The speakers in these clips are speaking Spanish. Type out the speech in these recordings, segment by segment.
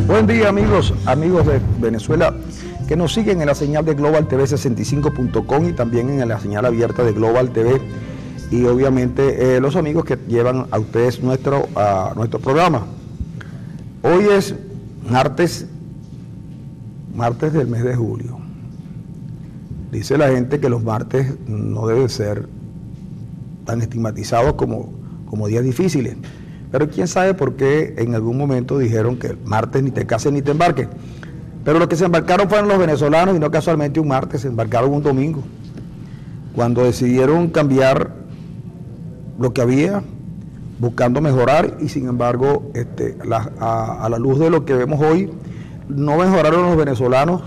Buen día amigos de Venezuela que nos siguen en la señal de Global TV 65.com y también en la señal abierta de Global TV y obviamente los amigos que llevan a ustedes nuestro programa. Hoy es martes del mes de julio. Dice la gente que los martes no deben ser tan estigmatizados como días difíciles. Pero quién sabe por qué en algún momento dijeron que el martes ni te cases ni te embarques. Pero los que se embarcaron fueron los venezolanos y no casualmente un martes, se embarcaron un domingo. Cuando decidieron cambiar lo que había, buscando mejorar y sin embargo a la luz de lo que vemos hoy, no mejoraron los venezolanos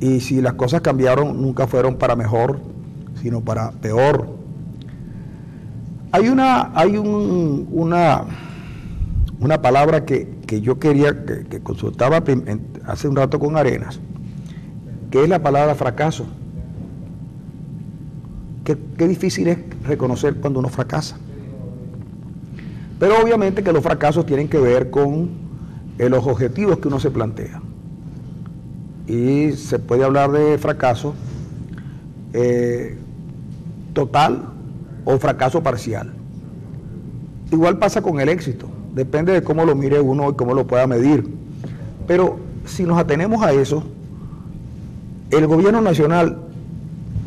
y si las cosas cambiaron nunca fueron para mejor, sino para peor. Hay una palabra que yo quería, que consultaba hace un rato con Arenas, que es la palabra fracaso. Qué difícil es reconocer cuando uno fracasa. Pero obviamente que los fracasos tienen que ver con los objetivos que uno se plantea. Y se puede hablar de fracaso total o fracaso parcial. Igual pasa con el éxito, depende de cómo lo mire uno y cómo lo pueda medir. Pero si nos atenemos a eso, el gobierno nacional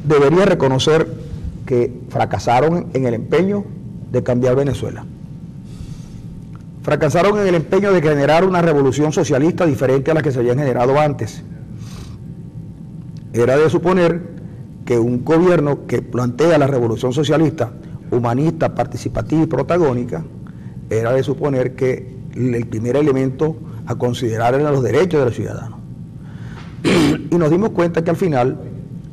debería reconocer que fracasaron en el empeño de cambiar Venezuela. Fracasaron en el empeño de generar una revolución socialista diferente a la que se habían generado antes. Era de suponer que un gobierno que plantea la revolución socialista humanista, participativa y protagónica, era de suponer que el primer elemento a considerar eran los derechos de los ciudadanos. Y nos dimos cuenta que al final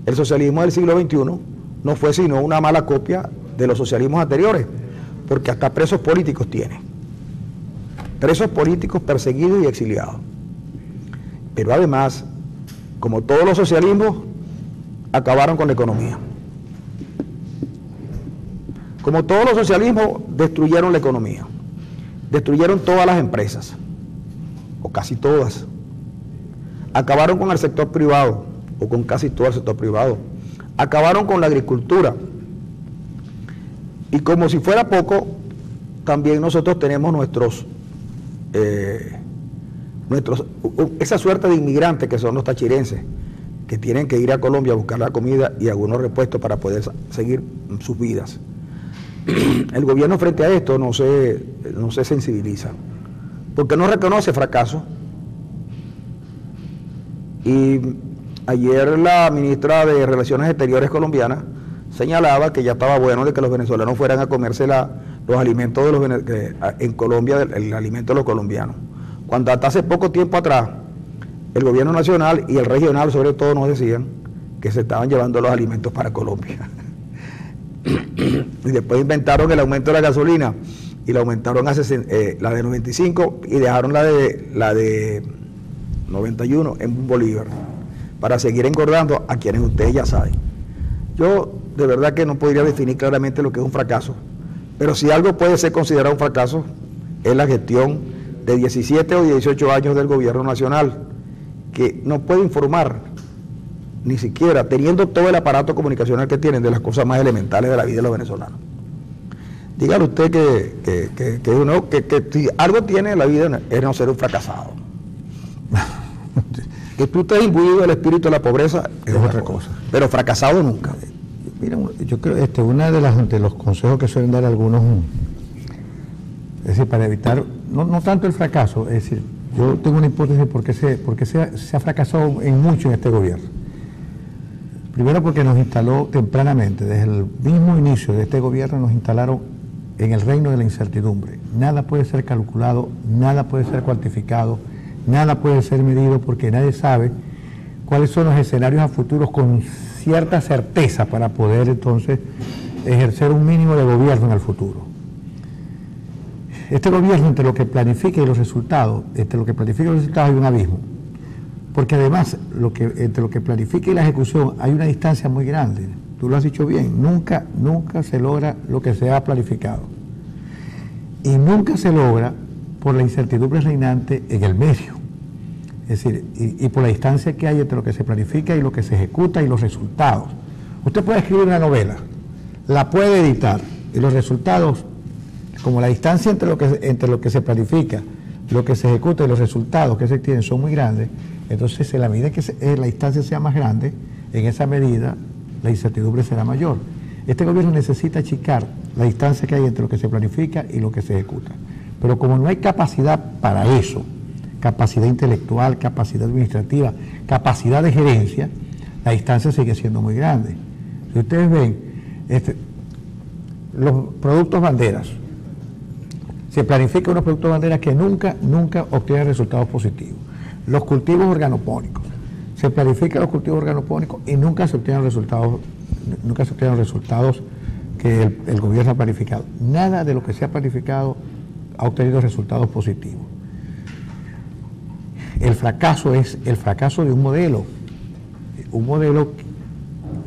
el socialismo del siglo XXI no fue sino una mala copia de los socialismos anteriores, porque hasta presos políticos tiene. Presos políticos perseguidos y exiliados. Pero además, como todos los socialismos, acabaron con la economía. Como todos los socialismos, destruyeron la economía. Destruyeron todas las empresas, o casi todas. Acabaron con el sector privado, o con casi todo el sector privado. Acabaron con la agricultura. Y como si fuera poco, también nosotros tenemos esa suerte de inmigrantes que son los tachirenses, que tienen que ir a Colombia a buscar la comida y algunos repuestos para poder seguir sus vidas. El gobierno frente a esto no se sensibiliza, porque no reconoce fracaso. Y ayer la ministra de Relaciones Exteriores colombiana señalaba que ya estaba bueno de que los venezolanos fueran a comerse los alimentos en Colombia, el alimento de los colombianos. Cuando hasta hace poco tiempo atrás, el gobierno nacional y el regional sobre todo nos decían que se estaban llevando los alimentos para Colombia. Y después inventaron el aumento de la gasolina y la aumentaron la de 95 y dejaron la de 91 en un bolívar para seguir engordando a quienes ustedes ya saben. Yo de verdad que no podría definir claramente lo que es un fracaso, pero si algo puede ser considerado un fracaso es la gestión de 17 o 18 años del gobierno nacional, que no puede informar ni siquiera teniendo todo el aparato comunicacional que tienen de las cosas más elementales de la vida de los venezolanos. Dígale usted que si algo tiene en la vida es no ser un fracasado. Que tú estés imbuido del espíritu de la pobreza es otra cosa, pero fracasado nunca. Mira, yo creo una de los consejos que suelen dar algunos, es decir, para evitar, no tanto el fracaso, es decir, yo tengo una hipótesis de por qué se ha fracasado en mucho en este gobierno. Primero porque nos instaló tempranamente, desde el mismo inicio de este gobierno nos instalaron en el reino de la incertidumbre. Nada puede ser calculado, nada puede ser cuantificado, nada puede ser medido porque nadie sabe cuáles son los escenarios a futuros con cierta certeza para poder entonces ejercer un mínimo de gobierno en el futuro. Este gobierno, entre lo que planifica y los resultados, hay un abismo. Porque además, entre lo que planifica y la ejecución hay una distancia muy grande. Tú lo has dicho bien, nunca se logra lo que se ha planificado. Y nunca se logra por la incertidumbre reinante en el medio. Es decir, y por la distancia que hay entre lo que se planifica y lo que se ejecuta y los resultados. Usted puede escribir una novela, la puede editar, y los resultados, como la distancia entre lo que se planifica, lo que se ejecuta y los resultados que se tienen son muy grandes, entonces en la medida que la distancia sea más grande, en esa medida la incertidumbre será mayor. Este gobierno necesita achicar la distancia que hay entre lo que se planifica y lo que se ejecuta. Pero como no hay capacidad para eso, capacidad intelectual, capacidad administrativa, capacidad de gerencia, la distancia sigue siendo muy grande. Si ustedes ven, los productos banderas, se planifican unos productos banderas que nunca obtienen resultados positivos. Los cultivos organopónicos, se planifican los cultivos organopónicos y nunca se obtienen resultados que el gobierno ha planificado. Nada de lo que se ha planificado ha obtenido resultados positivos. El fracaso es el fracaso de un modelo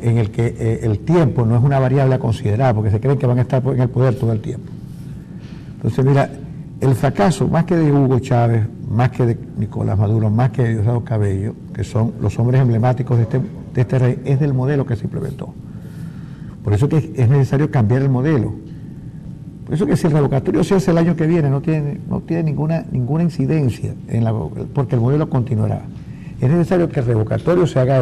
en el que el tiempo no es una variable a considerar, porque se creen que van a estar en el poder todo el tiempo. Entonces, mira, el fracaso, más que de Hugo Chávez, más que de Nicolás Maduro, más que de Diosdado Cabello, que son los hombres emblemáticos de este rey, es del modelo que se implementó. Por eso que es necesario cambiar el modelo. Por eso que si el revocatorio se hace el año que viene, no tiene ninguna incidencia, porque el modelo continuará. Es necesario que el revocatorio se haga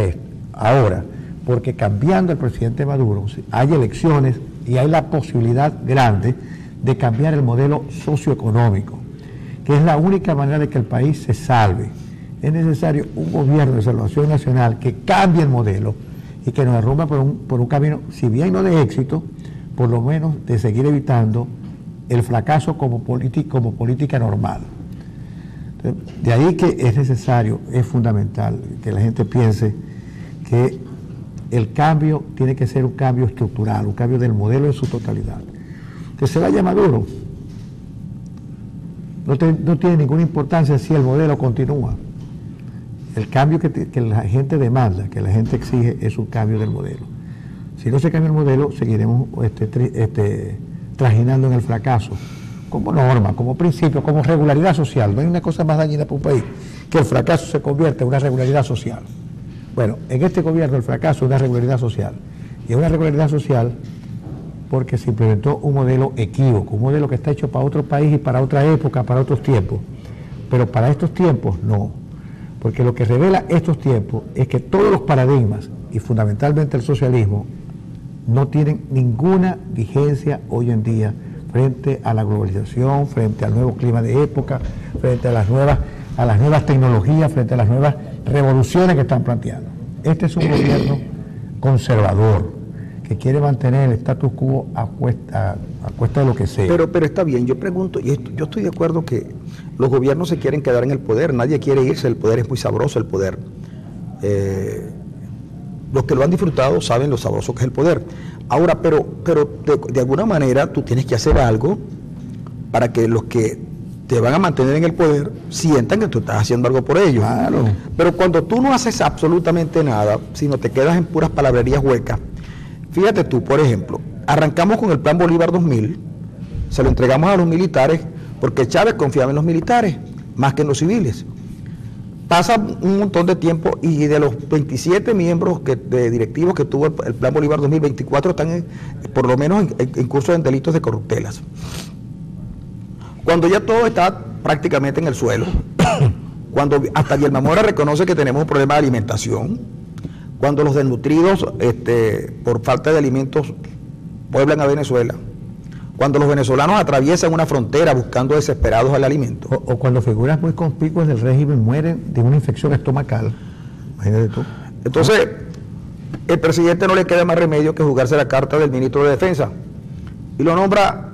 ahora, porque cambiando el presidente Maduro, hay elecciones y hay la posibilidad grande de cambiar el modelo socioeconómico, que es la única manera de que el país se salve. Es necesario un gobierno de salvación nacional que cambie el modelo y que nos arrumba por un camino, si bien no de éxito, por lo menos de seguir evitando el fracaso como política normal. Entonces, de ahí que es necesario, es fundamental que la gente piense que el cambio tiene que ser un cambio estructural, un cambio del modelo en su totalidad. Que se vaya Maduro no tiene ninguna importancia si el modelo continúa. El cambio que la gente demanda, que la gente exige, es un cambio del modelo. Si no se cambia el modelo, seguiremos trajinando en el fracaso, como norma, como principio, como regularidad social. No hay una cosa más dañina para un país que el fracaso se convierta en una regularidad social. Bueno, en este gobierno el fracaso es una regularidad social. Y es una regularidad social porque se implementó un modelo equívoco, un modelo que está hecho para otro país y para otra época, para otros tiempos. Pero para estos tiempos no. Porque lo que revela estos tiempos es que todos los paradigmas, y fundamentalmente el socialismo, no tienen ninguna vigencia hoy en día frente a la globalización, frente al nuevo clima de época, frente a las nuevas tecnologías, frente a las nuevas revoluciones que están planteando. Este es un gobierno conservador, que quiere mantener el status quo a cuesta de lo que sea. Pero está bien, yo pregunto, y yo estoy de acuerdo que los gobiernos se quieren quedar en el poder, nadie quiere irse, el poder es muy sabroso, el poder. Los que lo han disfrutado saben lo sabroso que es el poder. Ahora, pero de alguna manera tú tienes que hacer algo para que los que te van a mantener en el poder sientan que tú estás haciendo algo por ellos. Claro. Pero cuando tú no haces absolutamente nada, sino te quedas en puras palabrerías huecas, fíjate tú, por ejemplo, arrancamos con el Plan Bolívar 2000, se lo entregamos a los militares porque Chávez confiaba en los militares más que en los civiles. Pasa un montón de tiempo y de los 27 miembros de directivos que tuvo el Plan Bolívar 2024 están por lo menos en curso en delitos de corruptelas. Cuando ya todo está prácticamente en el suelo, cuando hasta Guillermo Mora reconoce que tenemos un problema de alimentación, cuando los desnutridos por falta de alimentos pueblan a Venezuela, cuando los venezolanos atraviesan una frontera buscando desesperados el alimento. O cuando figuras muy conspicuas del régimen mueren de una infección estomacal. Imagínate tú. Entonces, el presidente no le queda más remedio que jugarse la carta del ministro de Defensa y lo nombra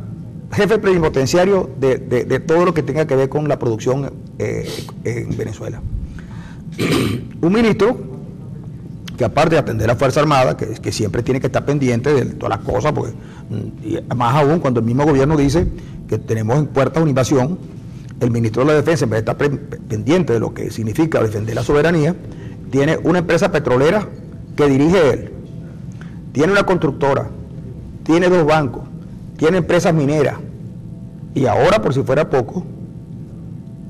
jefe plenipotenciario de todo lo que tenga que ver con la producción en Venezuela. Un ministro que aparte de atender a la Fuerza Armada, que siempre tiene que estar pendiente de todas las cosas, porque, y más aún cuando el mismo gobierno dice que tenemos en puerta una invasión, el ministro de la Defensa, en vez de estar pendiente de lo que significa defender la soberanía, tiene una empresa petrolera que dirige él, tiene una constructora, tiene 2 bancos, tiene empresas mineras, y ahora, por si fuera poco,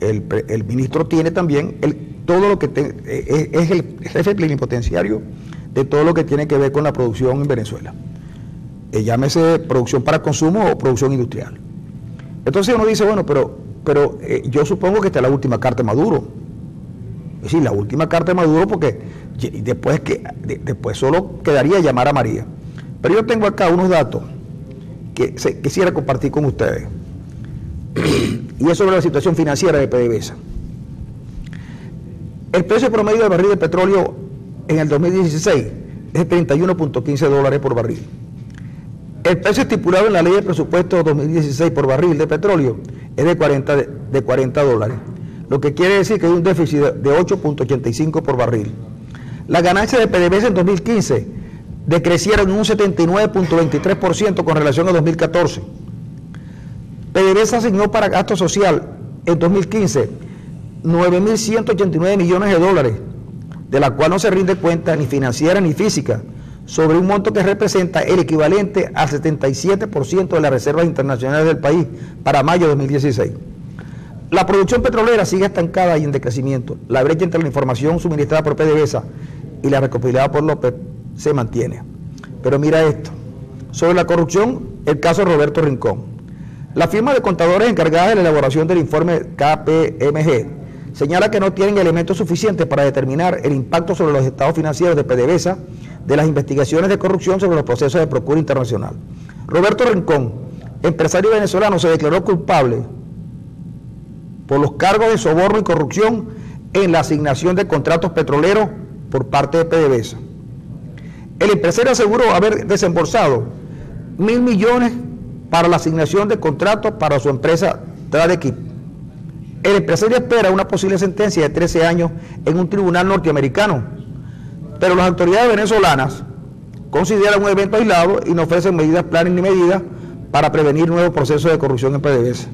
el ministro tiene también todo lo que es el jefe plenipotenciario de todo lo que tiene que ver con la producción en Venezuela. Llámese producción para consumo o producción industrial. Entonces uno dice, bueno, pero yo supongo que esta es la última carta de Maduro. Es decir, la última carta de Maduro, porque después solo quedaría llamar a María. Pero yo tengo acá unos datos que quisiera compartir con ustedes. Y es sobre la situación financiera de PDVSA. El precio promedio del barril de petróleo en el 2016 es de $31.15 por barril. El precio estipulado en la ley de presupuesto 2016 por barril de petróleo es de $40, lo que quiere decir que hay un déficit de 8.85 por barril. Las ganancias de PDVSA en 2015 decrecieron en un 79.23% con relación a 2014. PDVSA asignó para gasto social en 2015 $9.189 millones, de la cual no se rinde cuenta ni financiera ni física, sobre un monto que representa el equivalente al 77% de las reservas internacionales del país para mayo de 2016. La producción petrolera sigue estancada y en decrecimiento. La brecha entre la información suministrada por PDVSA y la recopilada por López se mantiene. Pero mira esto, sobre la corrupción, el caso Roberto Rincón. La firma de contadores encargada de la elaboración del informe KPMG señala que no tienen elementos suficientes para determinar el impacto sobre los estados financieros de PDVSA de las investigaciones de corrupción sobre los procesos de procura internacional. Roberto Rincón, empresario venezolano, se declaró culpable por los cargos de soborno y corrupción en la asignación de contratos petroleros por parte de PDVSA. El empresario aseguró haber desembolsado 1.000 millones para la asignación de contratos para su empresa Tradequip. El empresario espera una posible sentencia de 13 años en un tribunal norteamericano, pero las autoridades venezolanas consideran un evento aislado y no ofrecen medidas, planes ni medidas para prevenir nuevos procesos de corrupción en PDVSA.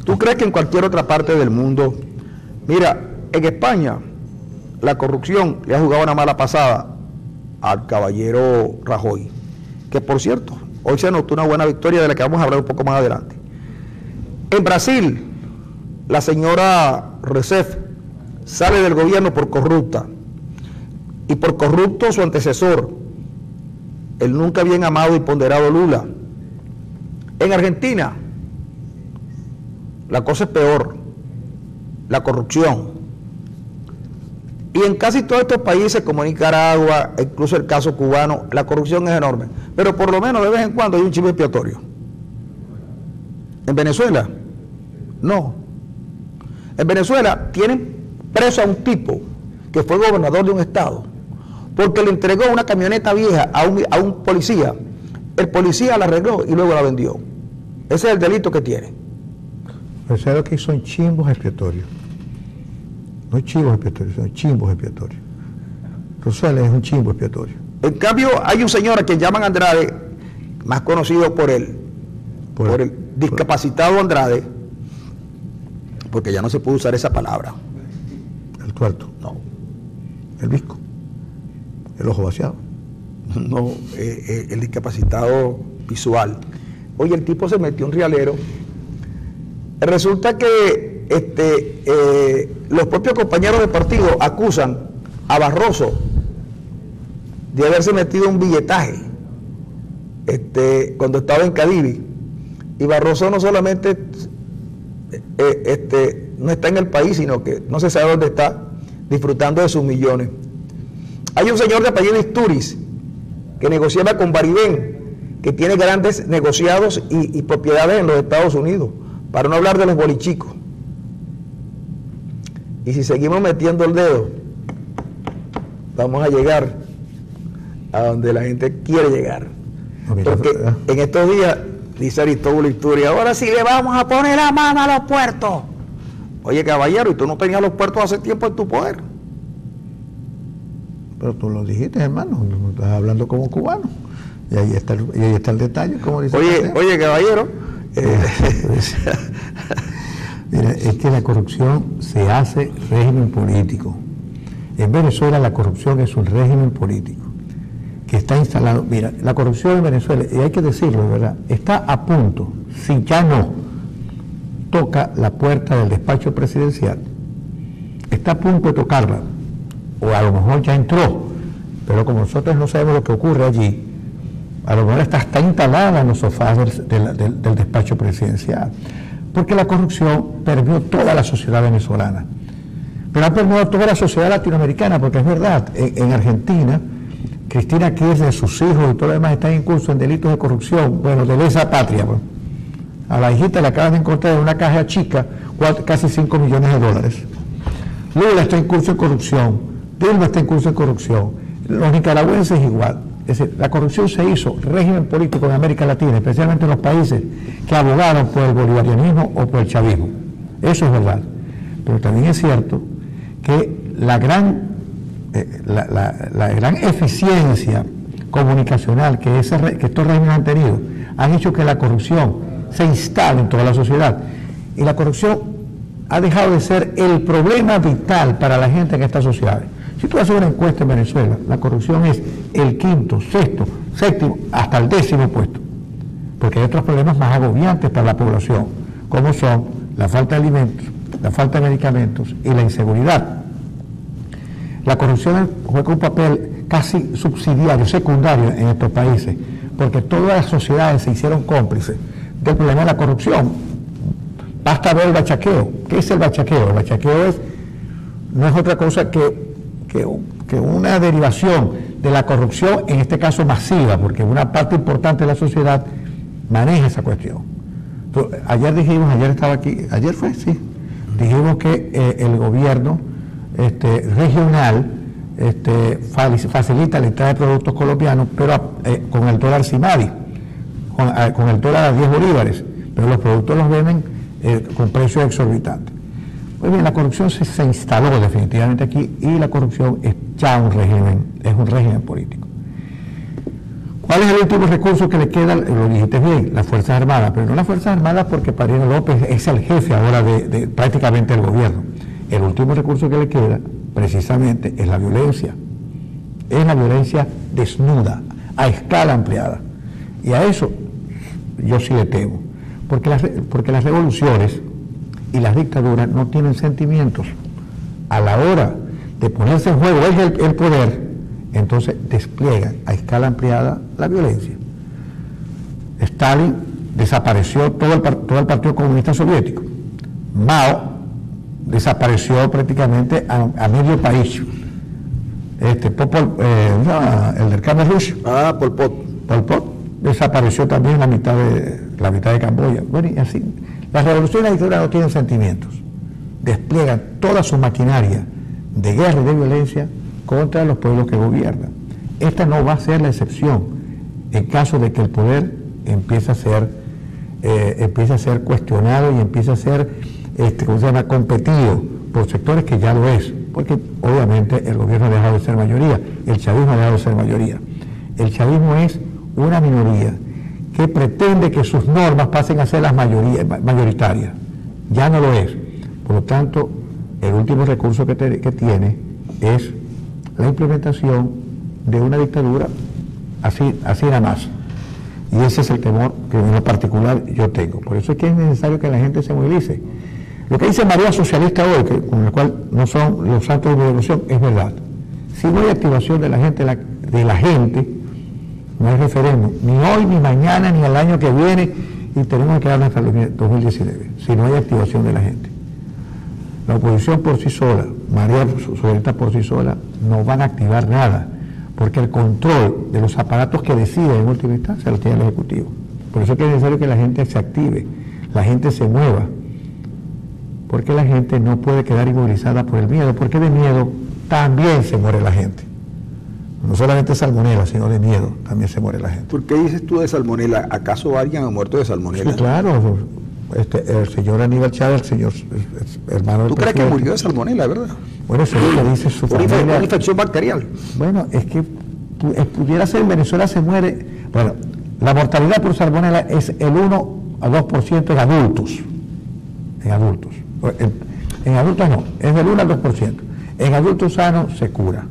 ¿Tú crees que en cualquier otra parte del mundo? Mira, en España la corrupción le ha jugado una mala pasada al caballero Rajoy, que por cierto, hoy se anotó una buena victoria de la que vamos a hablar un poco más adelante. En Brasil, la señora Rousseff sale del gobierno por corrupta, y por corrupto su antecesor, el nunca bien amado y ponderado Lula. En Argentina, la cosa es peor, la corrupción. Y en casi todos estos países como Nicaragua, incluso el caso cubano, la corrupción es enorme. Pero por lo menos de vez en cuando hay un chivo expiatorio. En Venezuela, no. En Venezuela tienen preso a un tipo que fue gobernador de un estado, porque le entregó una camioneta vieja a un policía. El policía la arregló y luego la vendió. Ese es el delito que tiene. Pero ¿sabes lo que son chimbos expiatorios? No chivos expiatorios, son chimbos expiatorios. Rosales es un chimbo expiatorio. En cambio, hay un señor a quien llaman Andrade, más conocido por el discapacitado Andrade, porque ya no se puede usar esa palabra. El tuerto. No. El visco. El ojo vaciado. No, el discapacitado visual. Oye, el tipo se metió un rialero. Resulta que los propios compañeros de partido acusan a Barroso de haberse metido un billetaje cuando estaba en Cadivi. Y Barroso no solamente no está en el país, sino que no se sabe dónde está, disfrutando de sus millones. Hay un señor de apellido Isturiz que negociaba con Baribén, que tiene grandes negociados y propiedades en los Estados Unidos, para no hablar de los bolichicos. Y si seguimos metiendo el dedo, vamos a llegar a donde la gente quiere llegar. Porque en estos días, dice Aristóbulo Isturiz, ahora sí le vamos a poner la mano a los puertos. Oye, caballero, ¿y tú no tenías los puertos hace tiempo en tu poder? Pero tú lo dijiste, hermano, estás hablando como cubano. Y ahí está el detalle, como dice. Oye, caballero. Mira, es que la corrupción se hace régimen político. En Venezuela la corrupción es un régimen político que está instalado. Mira, la corrupción en Venezuela, y hay que decirlo, de verdad, está a punto, si ya no toca la puerta del despacho presidencial, está a punto de tocarla, o a lo mejor ya entró, pero como nosotros no sabemos lo que ocurre allí, a lo mejor está instalada en los sofás del despacho presidencial, porque la corrupción permeó toda la sociedad venezolana, pero ha permeado toda la sociedad latinoamericana, porque es verdad, en Argentina, Cristina Kirchner, sus hijos y todo lo demás están incursos en delitos de corrupción, bueno, de lesa patria, pues. A la hijita le acaban de encontrar en una caja chica casi 5 millones de dólares. Lula está en curso de corrupción, Dilma está en curso de corrupción, los nicaragüenses igual. Es decir, la corrupción se hizo régimen político en América Latina, especialmente en los países que abogaron por el bolivarianismo o por el chavismo. Eso es verdad. Pero también es cierto que la gran eficiencia comunicacional que estos regímenes han tenido han hecho que la corrupción se instale en toda la sociedad. Y la corrupción ha dejado de ser el problema vital para la gente en estas sociedades. Si tú haces una encuesta en Venezuela, la corrupción es el 5º, 6º, 7º, hasta el 10º puesto. Porque hay otros problemas más agobiantes para la población, como son la falta de alimentos, la falta de medicamentos y la inseguridad. La corrupción juega un papel casi subsidiario, secundario en estos países, porque todas las sociedades se hicieron cómplices del problema de la corrupción. Basta ver el bachaqueo. ¿Qué es el bachaqueo? El bachaqueo no es otra cosa que una derivación de la corrupción, en este caso masiva, porque una parte importante de la sociedad maneja esa cuestión. Entonces, ayer estaba aquí, ayer fue, sí, dijimos que el gobierno regional facilita la entrada de productos colombianos, pero con el dólar CIMADI, con el dólar a 10 bolívares, pero los productos los venden con precios exorbitantes. Pues bien, la corrupción se instaló definitivamente aquí y la corrupción es ya un régimen político. ¿Cuál es el último recurso que le queda? Lo dijiste bien, las Fuerzas Armadas, pero no las Fuerzas Armadas porque Padrino López es el jefe ahora de prácticamente el gobierno. El último recurso que le queda precisamente es la violencia desnuda, a escala ampliada. Y a eso yo sí le temo, porque las revoluciones y las dictaduras no tienen sentimientos. A la hora de ponerse en juego el poder, entonces despliegan a escala ampliada la violencia. Stalin desapareció todo el Partido Comunista Soviético. Mao desapareció prácticamente a medio país. El del Khmer Rouge. Pol Pot. Pol Pot desapareció también la mitad de Camboya. Bueno, y así. Las revoluciones y las dictaduras no tienen sentimientos. Despliegan toda su maquinaria de guerra y de violencia contra los pueblos que gobiernan. Esta no va a ser la excepción en caso de que el poder empiece a ser cuestionado y empiece a ser competido por sectores que ya lo es, porque obviamente el gobierno ha dejado de ser mayoría, el chavismo ha dejado de ser mayoría. El chavismo es una minoría que pretende que sus normas pasen a ser las mayoritarias. Ya no lo es. Por lo tanto, el último recurso que tiene es la implementación de una dictadura así nada más. Y ese es el temor que en lo particular yo tengo. Por eso es que es necesario que la gente se movilice. Lo que dice María Socialista hoy, con el cual no son los santos de mi devoción, es verdad. Si no hay activación de la gente, no hay referéndum, ni hoy, ni mañana, ni el año que viene, y tenemos que darle hasta el 2019, si no hay activación de la gente. La oposición por sí sola, María Socialista por sí sola, no van a activar nada, porque el control de los aparatos que deciden en última instancia lo tiene el Ejecutivo. Por eso es que es necesario que la gente se active, la gente se mueva, porque la gente no puede quedar inmovilizada por el miedo, porque de miedo también se muere la gente. No solamente salmonela, sino de miedo también se muere la gente. ¿Por qué dices tú de salmonela? ¿Acaso alguien ha muerto de salmonela? Sí, claro. El señor Aníbal Chávez, el señor hermano del ¿Tú crees que murió de salmonela, verdad? Bueno, eso es lo que dice su familia. Una infección bacterial. Bueno, es que pudiera ser en Venezuela se muere. Bueno, la mortalidad por salmonela es el 1 a 2% en adultos. En adultos. En adultos no, es del 1 al 2%. En adultos sanos se cura.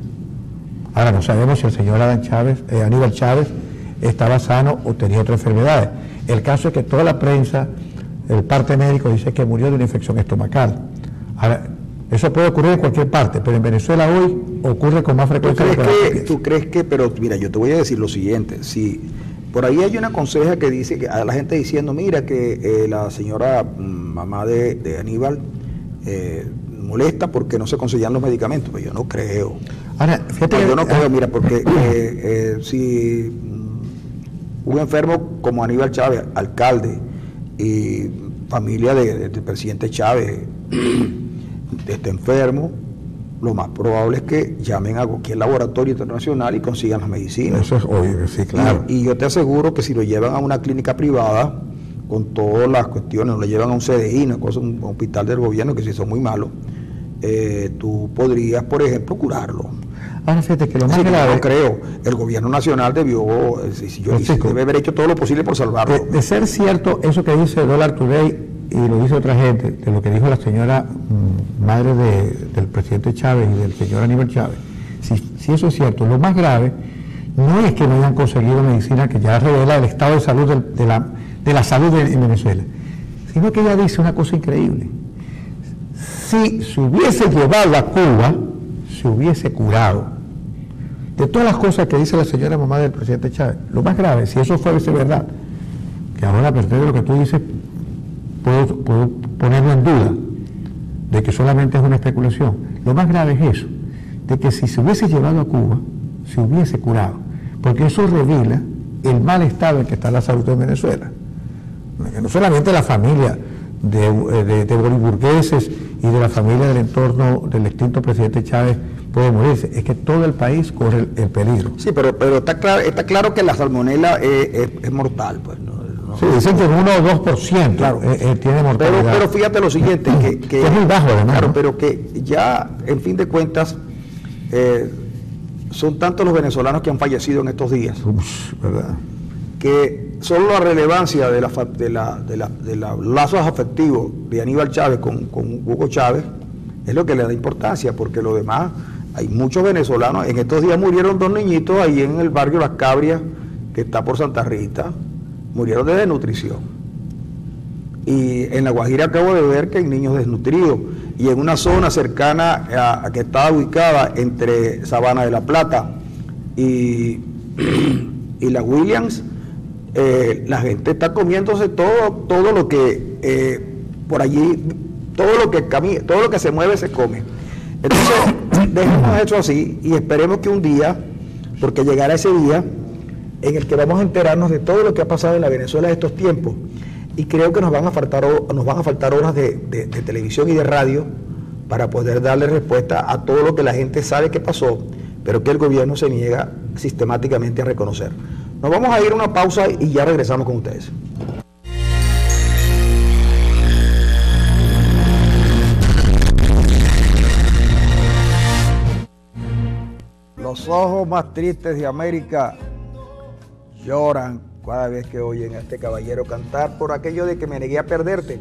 Ahora no sabemos si el señor Aníbal Chávez estaba sano o tenía otras enfermedades. El caso es que toda la prensa, el parte médico dice que murió de una infección estomacal. Ahora, Eso puede ocurrir en cualquier parte, pero en Venezuela hoy ocurre con más frecuencia. ¿Tú crees que, pero mira, yo te voy a decir lo siguiente, si por ahí hay una conseja que dice, que a la gente diciendo, mira que la señora mamá de Aníbal molesta porque no se conseguían los medicamentos, pero yo no creo. Ahora, fíjate yo no creo, mira, porque si un enfermo como Aníbal Chávez, alcalde y familia del presidente Chávez, esté enfermo, lo más probable es que llamen a cualquier laboratorio internacional y consigan las medicinas. Eso es obvio, sí, claro. Y yo te aseguro que si lo llevan a una clínica privada, con todas las cuestiones, lo llevan a un CDI, un hospital del gobierno, que si son muy malos, tú podrías, por ejemplo, curarlo. Ahora fíjate que lo más grave... Yo creo, el gobierno nacional debe haber hecho todo lo posible por salvarlo. De ser cierto eso que dice Dollar Today, y lo dice otra gente, de lo que dijo la señora madre del presidente Chávez y del señor Aníbal Chávez, si eso es cierto, lo más grave no es que no hayan conseguido medicina, que ya revela el estado de salud de la salud en Venezuela, sino que ella dice una cosa increíble. Si se hubiese llevado a Cuba, se hubiese curado. De todas las cosas que dice la señora mamá del presidente Chávez, lo más grave, si eso fuese verdad, que ahora a partir de lo que tú dices, puedo ponerlo en duda, de que solamente es una especulación. Lo más grave es eso, de que si se hubiese llevado a Cuba, se hubiese curado, porque eso revela el mal estado en que está la salud en Venezuela. No solamente la familia de boliburgueses y de la familia del entorno del extinto presidente Chávez puede morirse, es que todo el país corre el peligro. Sí, pero está claro que la salmonela es mortal, pues, ¿no? Sí, dicen que el 1 o 2% claro. Tiene mortalidad. Pero fíjate lo siguiente, que es muy bajo además, claro, ¿no? pero que ya, en fin de cuentas, son tantos los venezolanos que han fallecido en estos días, ¿verdad? Que solo la relevancia de los lazos afectivos de Aníbal Chávez con Hugo Chávez es lo que le da importancia, porque lo demás, hay muchos venezolanos. En estos días murieron 2 niñitos ahí en el barrio Las Cabrias, que está por Santa Rita, murieron de desnutrición. Y en La Guajira acabo de ver que hay niños desnutridos, y en una zona cercana a que está ubicada entre Sabana de la Plata y la Williams, la gente está comiéndose todo lo que por allí, todo lo que camina, todo lo que se mueve se come. Entonces, dejemos eso así y esperemos que un día, porque llegará ese día en el que vamos a enterarnos de todo lo que ha pasado en la Venezuela de estos tiempos, y creo que nos van a faltar horas de televisión y de radio para poder darle respuesta a todo lo que la gente sabe que pasó, pero que el gobierno se niega sistemáticamente a reconocer. Nos vamos a ir a una pausa y ya regresamos con ustedes. Los ojos más tristes de América lloran cada vez que oyen a este caballero cantar por aquello de que me negué a perderte.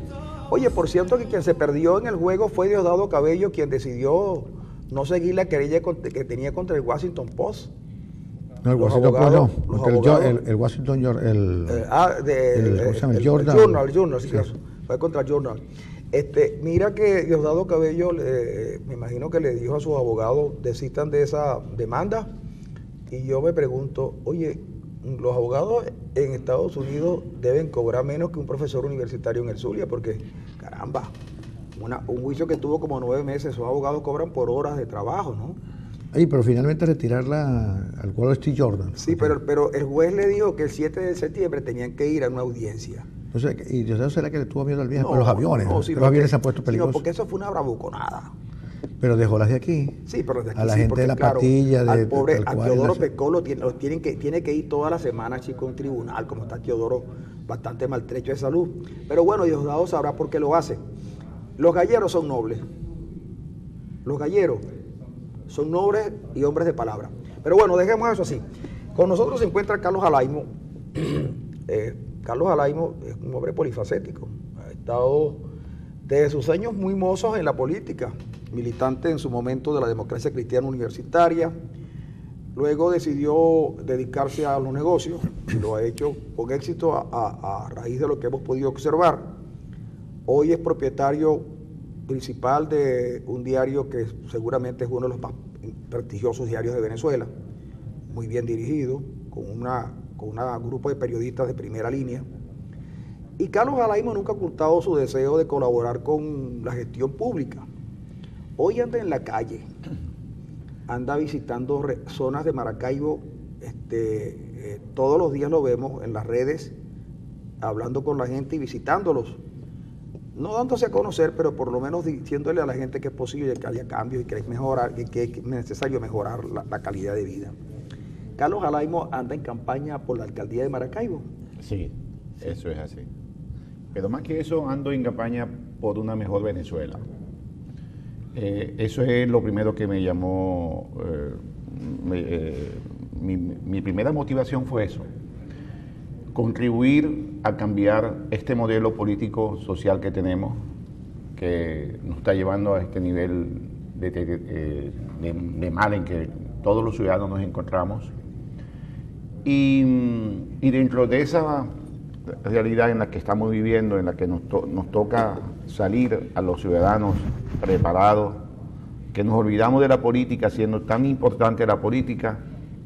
Oye, por cierto que quien se perdió en el juego fue Diosdado Cabello, quien decidió no seguir la querella que tenía contra el Washington Post. No, el Washington Post no, porque el Washington el Journal, sí, sí. Fue contra el Journal. Mira que Diosdado Cabello, me imagino que le dijo a sus abogados, desistan de esa demanda, y yo me pregunto, oye, los abogados en Estados Unidos deben cobrar menos que un profesor universitario en el Zulia, porque, caramba, un juicio que tuvo como 9 meses, esos abogados cobran por horas de trabajo, ¿no? Ay, pero finalmente retirarla al Wall Street Journal. Sí, pero el juez le dijo que el 7 de septiembre tenían que ir a una audiencia. Entonces, ¿y Dios será que le tuvo miedo al viaje por los aviones? No, sí, los aviones se han puesto peligrosos. No, porque eso fue una bravuconada. Pero dejó las de aquí. Sí, pero desde aquí a la sí, gente porque, de la claro, patilla. Al pobre, a Teodoro Pecolo tiene que ir toda la semana, chico, a un tribunal, como está Teodoro bastante maltrecho de salud. Pero bueno, Diosdado sabrá por qué lo hace. Los galleros son nobles. Los galleros son nobles y hombres de palabra. Pero bueno, dejemos eso así. Con nosotros se encuentra Carlos Alaimo. Carlos Alaimo es un hombre polifacético. Ha estado desde sus años muy mozos en la política, militante en su momento de la democracia cristiana universitaria. Luego decidió dedicarse a los negocios y lo ha hecho con éxito a raíz de lo que hemos podido observar. Hoy es propietario principal de un diario que seguramente es uno de los más prestigiosos diarios de Venezuela, muy bien dirigido, con un grupo de periodistas de primera línea. Y Carlos Jalaimo nunca ha ocultado su deseo de colaborar con la gestión pública. Hoy anda en la calle, anda visitando zonas de Maracaibo, todos los días lo vemos en las redes, hablando con la gente y visitándolos. No dándose a conocer, pero por lo menos diciéndole a la gente que es posible que haya cambios y que es necesario mejorar la calidad de vida. Carlos Jalaimo anda en campaña por la alcaldía de Maracaibo. Sí, eso es así. Pero más que eso, ando en campaña por una mejor Venezuela. Eso es lo primero que me llamó, mi primera motivación fue eso, contribuir a cambiar este modelo político social que tenemos, que nos está llevando a este nivel de mal en que todos los ciudadanos nos encontramos. Y dentro de esa realidad en la que estamos viviendo, en la que nos toca salir a los ciudadanos preparados, que nos olvidamos de la política, siendo tan importante la política,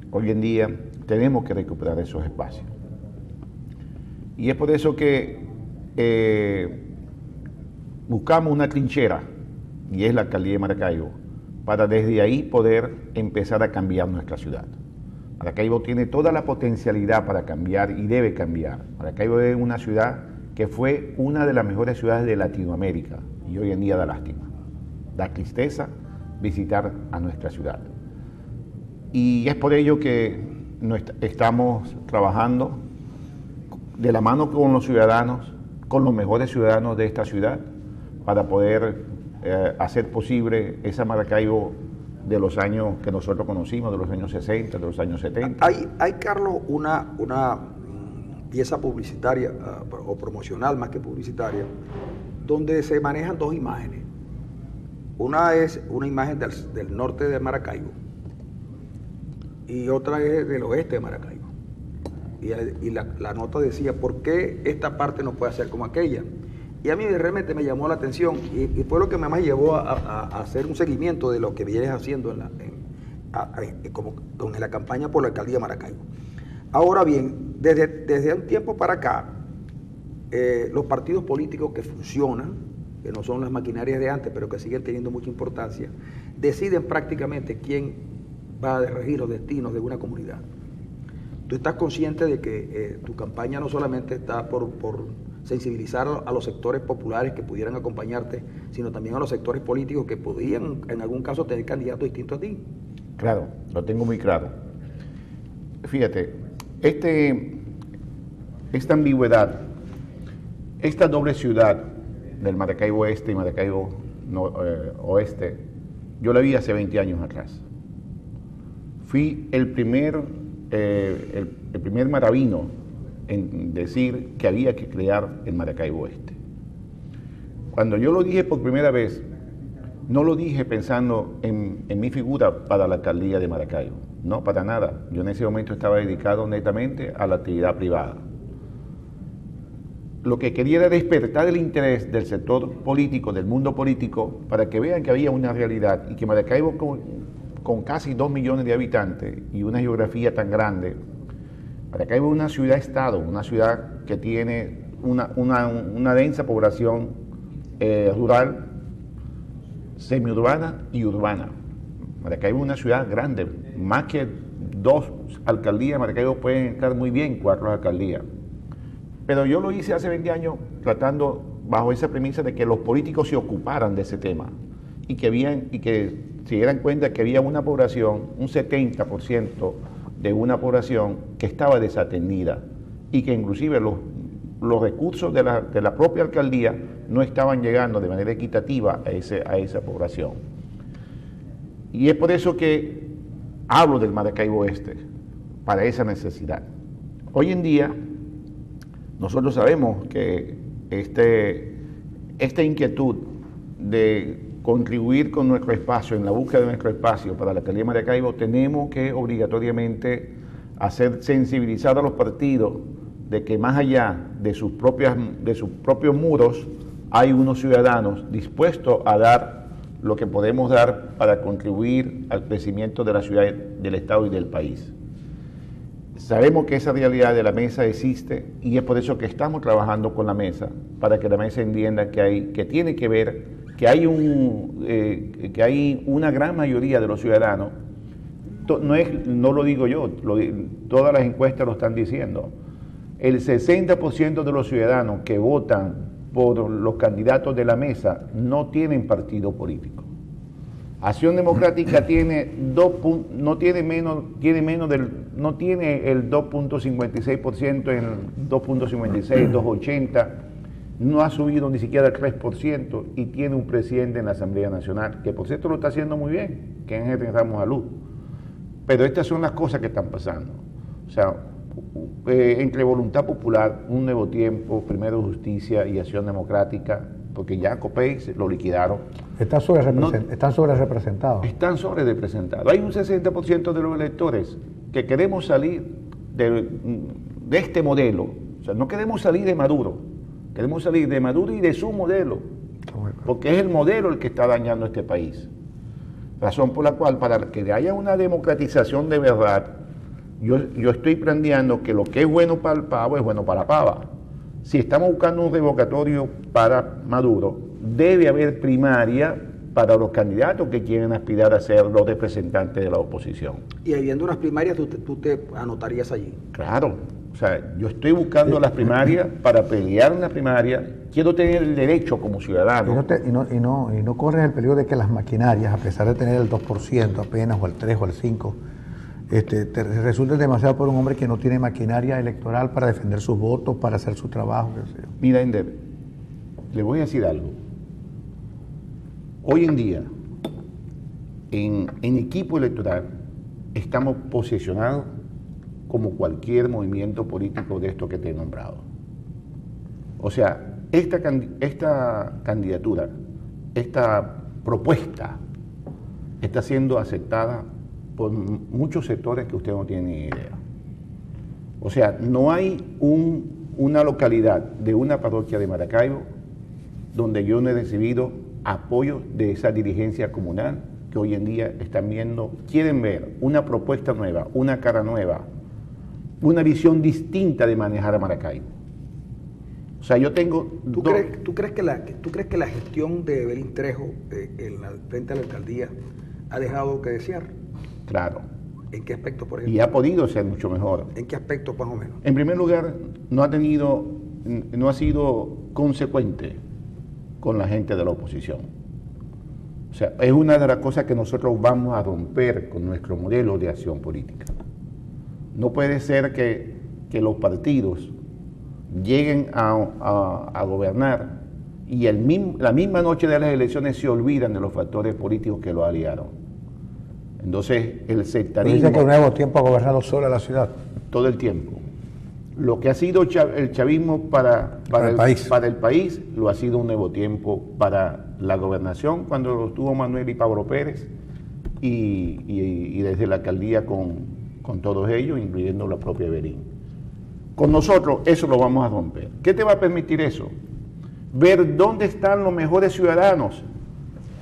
hoy en día tenemos que recuperar esos espacios. Y es por eso que buscamos una trinchera, y es la alcaldía de Maracaibo, para desde ahí poder empezar a cambiar nuestra ciudad. Maracaibo tiene toda la potencialidad para cambiar y debe cambiar. Maracaibo es una ciudad que fue una de las mejores ciudades de Latinoamérica y hoy en día da lástima, da tristeza visitar a nuestra ciudad. Y es por ello que estamos trabajando de la mano con los ciudadanos, con los mejores ciudadanos de esta ciudad, para poder hacer posible esa Maracaibo de los años que nosotros conocimos, de los años 60, de los años 70. Hay Carlos, una pieza publicitaria o promocional más que publicitaria, donde se manejan dos imágenes. Una es una imagen del norte de Maracaibo y otra es del oeste de Maracaibo. Y la nota decía, ¿por qué esta parte no puede ser como aquella? Y a mí realmente me llamó la atención y fue lo que me llevó a hacer un seguimiento de lo que vienes haciendo en la campaña por la alcaldía de Maracaibo. Ahora bien, desde un tiempo para acá, los partidos políticos que funcionan, que no son las maquinarias de antes, pero que siguen teniendo mucha importancia, deciden prácticamente quién va a regir los destinos de una comunidad. Tú estás consciente de que tu campaña no solamente está por sensibilizar a los sectores populares que pudieran acompañarte, sino también a los sectores políticos que podían en algún caso tener candidatos distintos a ti. Claro, lo tengo muy claro. Fíjate, esta ambigüedad, esta doble ciudad del Maracaibo Este y Maracaibo Oeste, yo la vi hace 20 años atrás. Fui el primer maravino en decir que había que crear el Maracaibo Oeste. Cuando yo lo dije por primera vez, no lo dije pensando en mi figura para la alcaldía de Maracaibo, no, para nada. Yo en ese momento estaba dedicado netamente a la actividad privada. Lo que quería era despertar el interés del sector político, del mundo político, para que vean que había una realidad y que Maracaibo, con casi 2 millones de habitantes y una geografía tan grande, Maracaibo es una ciudad-estado, una ciudad que tiene una densa población rural, semiurbana y urbana. Maracaibo es una ciudad grande, más que 2 alcaldías, Maracaibo pueden estar muy bien 4 alcaldías. Pero yo lo hice hace 20 años tratando bajo esa premisa de que los políticos se ocuparan de ese tema y que se dieran cuenta que había una población, un 70% de una población que estaba desatendida y que inclusive los recursos de la propia alcaldía no estaban llegando de manera equitativa a esa población. Y es por eso que hablo del Maracaibo Este, para esa necesidad. Hoy en día, nosotros sabemos que esta inquietud de contribuir con nuestro espacio, en la búsqueda de nuestro espacio para la alcaldía de Maracaibo, tenemos que obligatoriamente hacer sensibilizar a los partidos de que más allá de sus propios muros hay unos ciudadanos dispuestos a dar lo que podemos dar para contribuir al crecimiento de la ciudad, del Estado y del país. Sabemos que esa realidad de la mesa existe y es por eso que estamos trabajando con la mesa, para que la mesa entienda que tiene que ver, que hay una gran mayoría de los ciudadanos, no lo digo yo, todas las encuestas lo están diciendo, el 60% de los ciudadanos que votan por los candidatos de la mesa no tienen partido político. Acción Democrática tiene el 2.56% en 2.56, 2.80, no ha subido ni siquiera el 3% y tiene un presidente en la Asamblea Nacional, que por cierto lo está haciendo muy bien, que es Henry Ramos Alú. Pero estas son las cosas que están pasando. O sea, entre Voluntad Popular, Un Nuevo Tiempo, Primero Justicia y Acción Democrática, porque ya Copey lo liquidaron. Están sobre representados. Están sobre representados. Hay un 60% de los electores que queremos salir de este modelo. O sea, no queremos salir de Maduro, queremos salir de Maduro y de su modelo, porque es el modelo el que está dañando este país. Razón por la cual, para que haya una democratización de verdad, yo estoy planteando que lo que es bueno para el pavo es bueno para la pava. Si estamos buscando un revocatorio para Maduro, debe haber primaria para los candidatos que quieren aspirar a ser los representantes de la oposición. Y habiendo unas primarias, tú te anotarías allí. Claro, o sea, yo estoy buscando las primarias para pelear una primaria. Quiero tener el derecho como ciudadano. Y no corres el peligro de que las maquinarias, a pesar de tener el 2% apenas, o el 3 o el 5%, te resulta demasiado por un hombre que no tiene maquinaria electoral para defender sus votos, para hacer su trabajo. Mira, Ender, le voy a decir algo. Hoy en día, en equipo electoral, estamos posicionados como cualquier movimiento político de esto que te he nombrado. O sea, esta candidatura, esta propuesta, está siendo aceptada por muchos sectores que usted no tiene ni idea. O sea, no hay una localidad de una parroquia de Maracaibo donde yo no he recibido apoyo de esa dirigencia comunal que hoy en día quieren ver una propuesta nueva, una cara nueva, una visión distinta de manejar a Maracaibo. O sea, yo tengo... ¿Tú crees que la gestión de Evelyn Trejo frente a la alcaldía ha dejado que desear? Claro. ¿En qué aspecto, por ejemplo? Y ha podido ser mucho mejor. ¿En qué aspecto, más o menos? En primer lugar, no ha sido consecuente con la gente de la oposición. O sea, es una de las cosas que nosotros vamos a romper con nuestro modelo de acción política. No puede ser que los partidos lleguen a gobernar y la misma noche de las elecciones se olvidan de los factores políticos que lo aliaron. Entonces, el sectarismo... Dice que el Nuevo Tiempo ha gobernado sola la ciudad. Todo el tiempo. Lo que ha sido el chavismo para el país, lo ha sido un Nuevo Tiempo para la gobernación, cuando lo tuvo Manuel y Pablo Pérez, y desde la alcaldía con todos ellos, incluyendo la propia Evelyn. Con nosotros eso lo vamos a romper. ¿Qué te va a permitir eso? Ver dónde están los mejores ciudadanos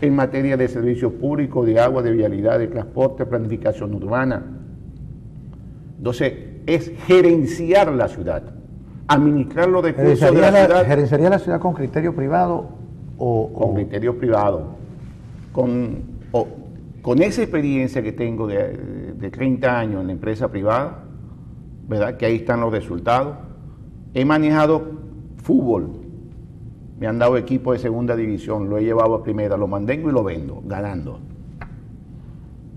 en materia de servicios públicos, de agua, de vialidad, de transporte, planificación urbana. Entonces, es gerenciar la ciudad, administrar los recursos de la ciudad. ¿Gerenciaría la ciudad con criterio privado con criterio privado? Con esa experiencia que tengo de 30 años en la empresa privada, ¿verdad? Que ahí están los resultados. He manejado fútbol. Me han dado equipo de segunda división, lo he llevado a primera, lo mantengo y lo vendo, ganando.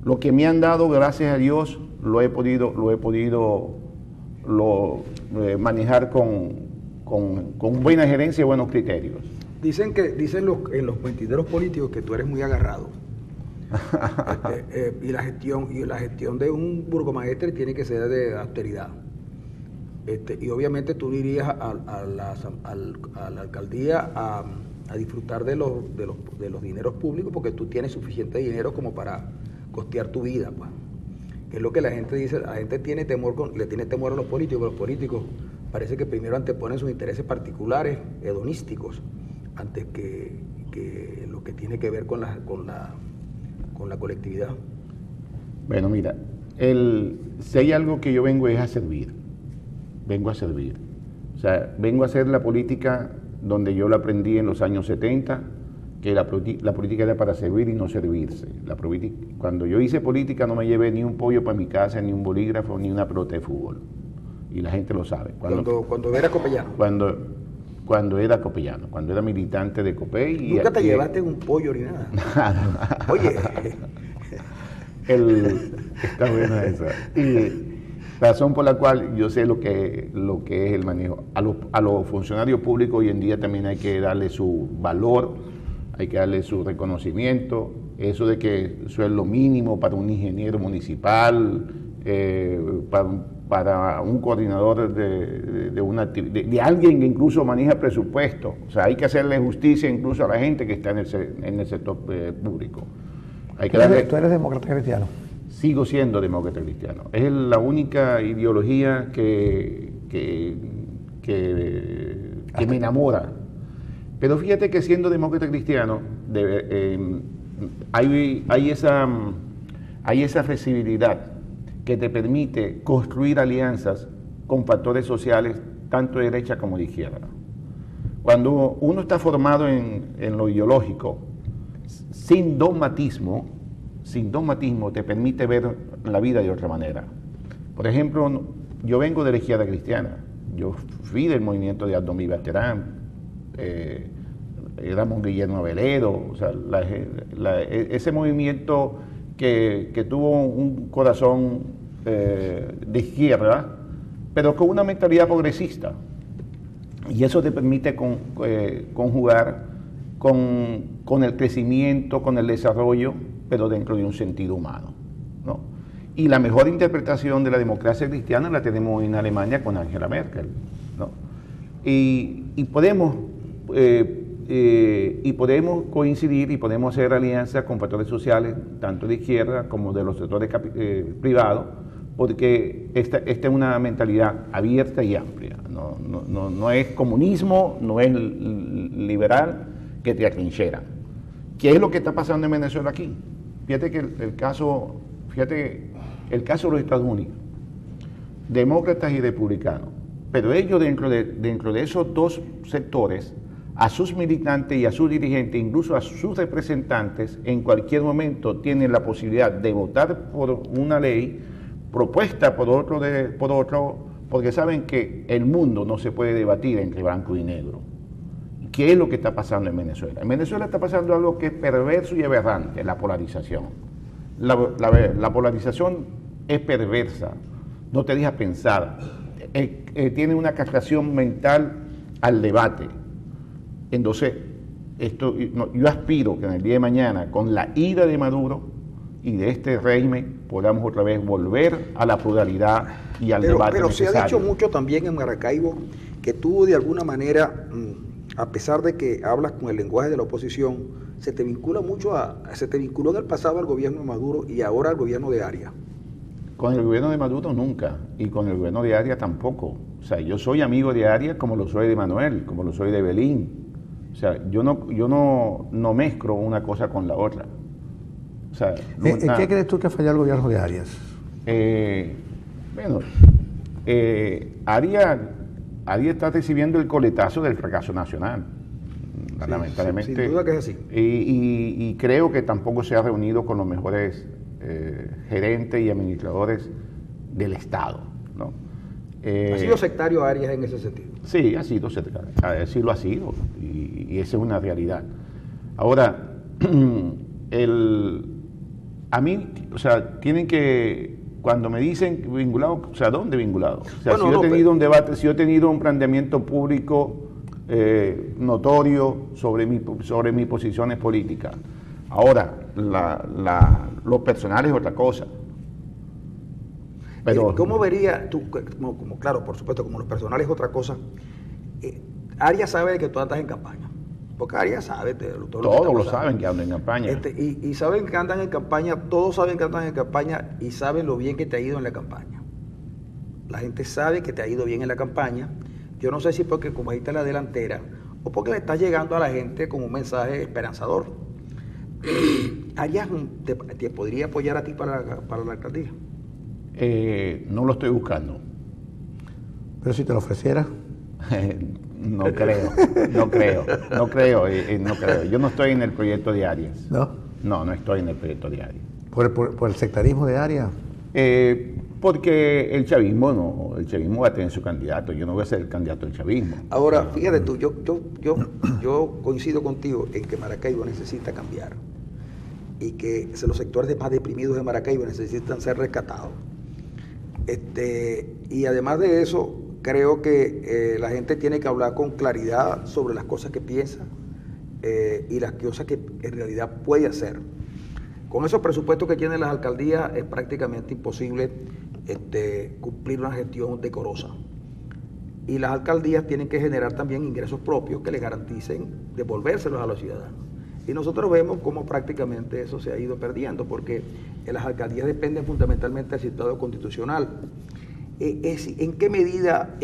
Lo que me han dado, gracias a Dios, lo he podido manejar con buena gerencia y buenos criterios. Dicen en los mentideros políticos que tú eres muy agarrado. Y la gestión de un burgomaestre tiene que ser de austeridad. Y obviamente tú irías a la alcaldía a disfrutar de los dineros públicos porque tú tienes suficiente dinero como para costear tu vida, pues. Que es lo que la gente dice. La gente le tiene temor a los políticos, pero los políticos parece que primero anteponen sus intereses particulares, hedonísticos, antes que lo que tiene que ver con la colectividad. Bueno, mira, si hay algo que yo vengo es a servir. Vengo a servir. O sea, vengo a hacer la política donde yo la aprendí en los años 70, que la política era para servir y no servirse. Cuando yo hice política no me llevé ni un pollo para mi casa, ni un bolígrafo, ni una pelota de fútbol. Y la gente lo sabe. Cuando era copellano. Cuando era copellano, cuando era militante de Copey. ¿Nunca te llevaste un pollo ni nada? Oye. Está buena esa. Y razón por la cual yo sé lo que es el manejo. A los funcionarios públicos hoy en día también hay que darle su valor, hay que darle su reconocimiento. Eso de que eso es lo mínimo para un ingeniero municipal, para un coordinador de alguien que incluso maneja presupuesto. O sea, hay que hacerle justicia incluso a la gente que está en el sector público. ¿Tú eres demócrata cristiano? Sigo siendo demócrata cristiano. Es la única ideología que me enamora. Pero fíjate que siendo demócrata cristiano hay esa flexibilidad que te permite construir alianzas con factores sociales tanto de derecha como de izquierda. Cuando uno está formado en lo ideológico, sin dogmatismo te permite ver la vida de otra manera. Por ejemplo, yo vengo de la izquierda cristiana, yo fui del movimiento de Aldo Miguel Terán, Ramón Guillermo Aveledo, o sea, ese movimiento que tuvo un corazón de izquierda, pero con una mentalidad progresista. Y eso te permite conjugar con el crecimiento, con el desarrollo, pero dentro de un sentido humano, ¿no? Y la mejor interpretación de la democracia cristiana la tenemos en Alemania con Angela Merkel, ¿no? Y podemos coincidir y podemos hacer alianzas con factores sociales, tanto de izquierda como de los sectores privados, porque esta es una mentalidad abierta y amplia. No es comunismo, no es liberal que te atrinchera. ¿Qué es lo que está pasando en Venezuela aquí? Fíjate que el caso de los Estados Unidos, demócratas y republicanos, pero ellos dentro de esos dos sectores, a sus militantes y a sus dirigentes, incluso a sus representantes, en cualquier momento tienen la posibilidad de votar por una ley propuesta por otro, porque saben que el mundo no se puede debatir entre blanco y negro. ¿Qué es lo que está pasando en Venezuela? En Venezuela está pasando algo que es perverso y aberrante, la polarización. La polarización es perversa, no te deja pensar, tiene una castración mental al debate. Entonces, yo aspiro que en el día de mañana, con la ira de Maduro y de este régimen, podamos otra vez volver a la pluralidad y al debate Pero necesario. se ha dicho mucho también en Maracaibo que tú de alguna manera, a pesar de que hablas con el lenguaje de la oposición, se te vinculó en el pasado al gobierno de Maduro y ahora al gobierno de Arias. Con el gobierno de Maduro nunca, y con el gobierno de Arias tampoco. O sea, yo soy amigo de Arias como lo soy de Manuel, como lo soy de Belín. O sea, yo no mezclo una cosa con la otra. O sea, ¿En qué crees tú que falló el gobierno de Arias? Arias está recibiendo el coletazo del fracaso nacional, sí, lamentablemente. Sin duda que es así. Y creo que tampoco se ha reunido con los mejores gerentes y administradores del Estado, ¿no? ¿Ha sido sectario Arias en ese sentido? Sí, ha sido sectario, sí lo ha sido, y esa es una realidad. Ahora, a mí, o sea, tienen que, cuando me dicen vinculado, o sea, ¿dónde vinculado? O sea, bueno, si yo he tenido un debate, si yo he tenido un planteamiento público notorio sobre mis posiciones políticas. Ahora, lo personal es otra cosa. Pero, ¿cómo vería tú, como claro, por supuesto, como lo personal es otra cosa, Arias sabe de que tú andas en campaña? Porque Arias sabe todos lo saben que andan en campaña. Y saben que andan en campaña, todos saben que andan en campaña y saben lo bien que te ha ido en la campaña. La gente sabe que te ha ido bien en la campaña. Yo no sé si porque como ahí está la delantera o porque le estás llegando a la gente con un mensaje esperanzador. ¿Arias te podría apoyar a ti para la alcaldía? No lo estoy buscando. Pero si te lo ofreciera. No creo. Yo no estoy en el proyecto de Arias. ¿No? No estoy en el proyecto de Arias. ¿Por el sectarismo de Arias? Porque el chavismo va a tener su candidato. Yo no voy a ser el candidato del chavismo. Ahora, fíjate tú, yo coincido contigo en que Maracaibo necesita cambiar y que los sectores más deprimidos de Maracaibo necesitan ser rescatados. Y además de eso, creo que la gente tiene que hablar con claridad sobre las cosas que piensa y las cosas que en realidad puede hacer. Con esos presupuestos que tienen las alcaldías es prácticamente imposible cumplir una gestión decorosa. Y las alcaldías tienen que generar también ingresos propios que les garanticen devolvérselos a los ciudadanos. Y nosotros vemos cómo prácticamente eso se ha ido perdiendo, porque las alcaldías dependen fundamentalmente del sistema constitucional. ¿En qué medida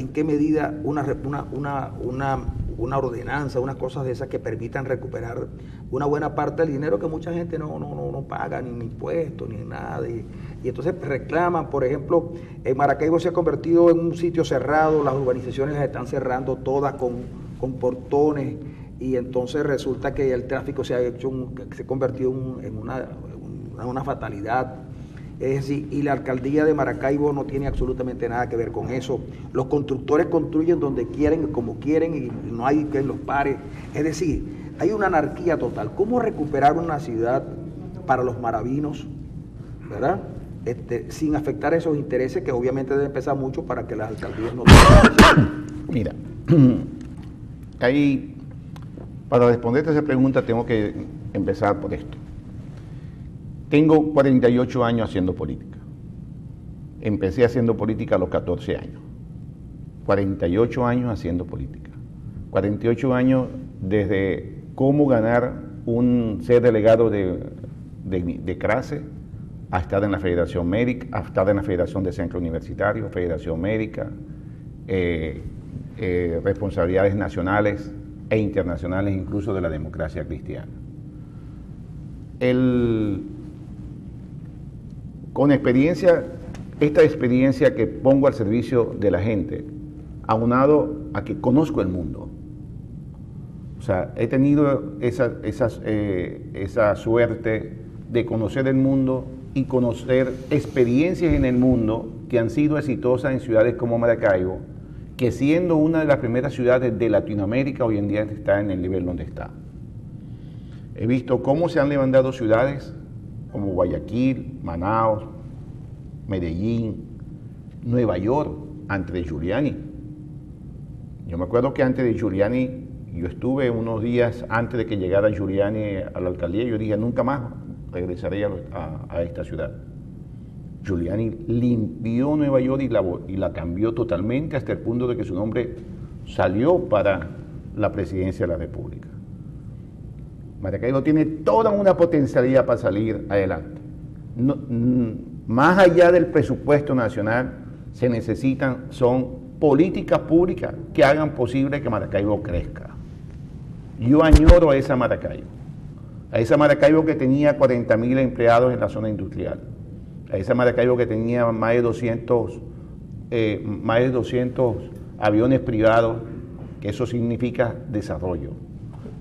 una ordenanza, unas cosas de esas que permitan recuperar una buena parte del dinero que mucha gente no paga, ni impuestos, ni nada? Y entonces reclaman, por ejemplo, en Maracaibo se ha convertido en un sitio cerrado, las urbanizaciones las están cerrando todas con portones, y entonces resulta que el tráfico se ha convertido en una fatalidad. Es decir, y la alcaldía de Maracaibo no tiene absolutamente nada que ver con eso. Los constructores construyen donde quieren, como quieren, y no hay quien los pare. Es decir, hay una anarquía total. ¿Cómo recuperar una ciudad para los maravinos, verdad? Sin afectar esos intereses que obviamente deben pesar mucho para que las alcaldías no tengan. Mira, para responderte a esa pregunta tengo que empezar por esto. Tengo 48 años haciendo política. Empecé haciendo política a los 14 años. 48 años haciendo política. 48 años desde cómo ganar ser delegado de CRASE, a estar en la Federación Médica, a estar en la Federación de Centro Universitario, Federación Médica, responsabilidades nacionales e internacionales, incluso de la democracia cristiana. Con experiencia, esta experiencia que pongo al servicio de la gente, aunado a que conozco el mundo. O sea, he tenido esa suerte de conocer el mundo y conocer experiencias en el mundo que han sido exitosas en ciudades como Maracaibo, que siendo una de las primeras ciudades de Latinoamérica, hoy en día está en el nivel donde está. He visto cómo se han levantado ciudades como Guayaquil, Manaos, Medellín, Nueva York, antes de Giuliani. Yo me acuerdo que antes de Giuliani, yo estuve unos días antes de que llegara Giuliani a la alcaldía, yo dije, nunca más regresaré a esta ciudad. Giuliani limpió Nueva York y la cambió totalmente hasta el punto de que su nombre salió para la presidencia de la República. Maracaibo tiene toda una potencialidad para salir adelante. Más allá del presupuesto nacional, se necesitan, son políticas públicas que hagan posible que Maracaibo crezca. Yo añoro a esa Maracaibo que tenía 40.000 empleados en la zona industrial, a esa Maracaibo que tenía más de 200 aviones privados, que eso significa desarrollo,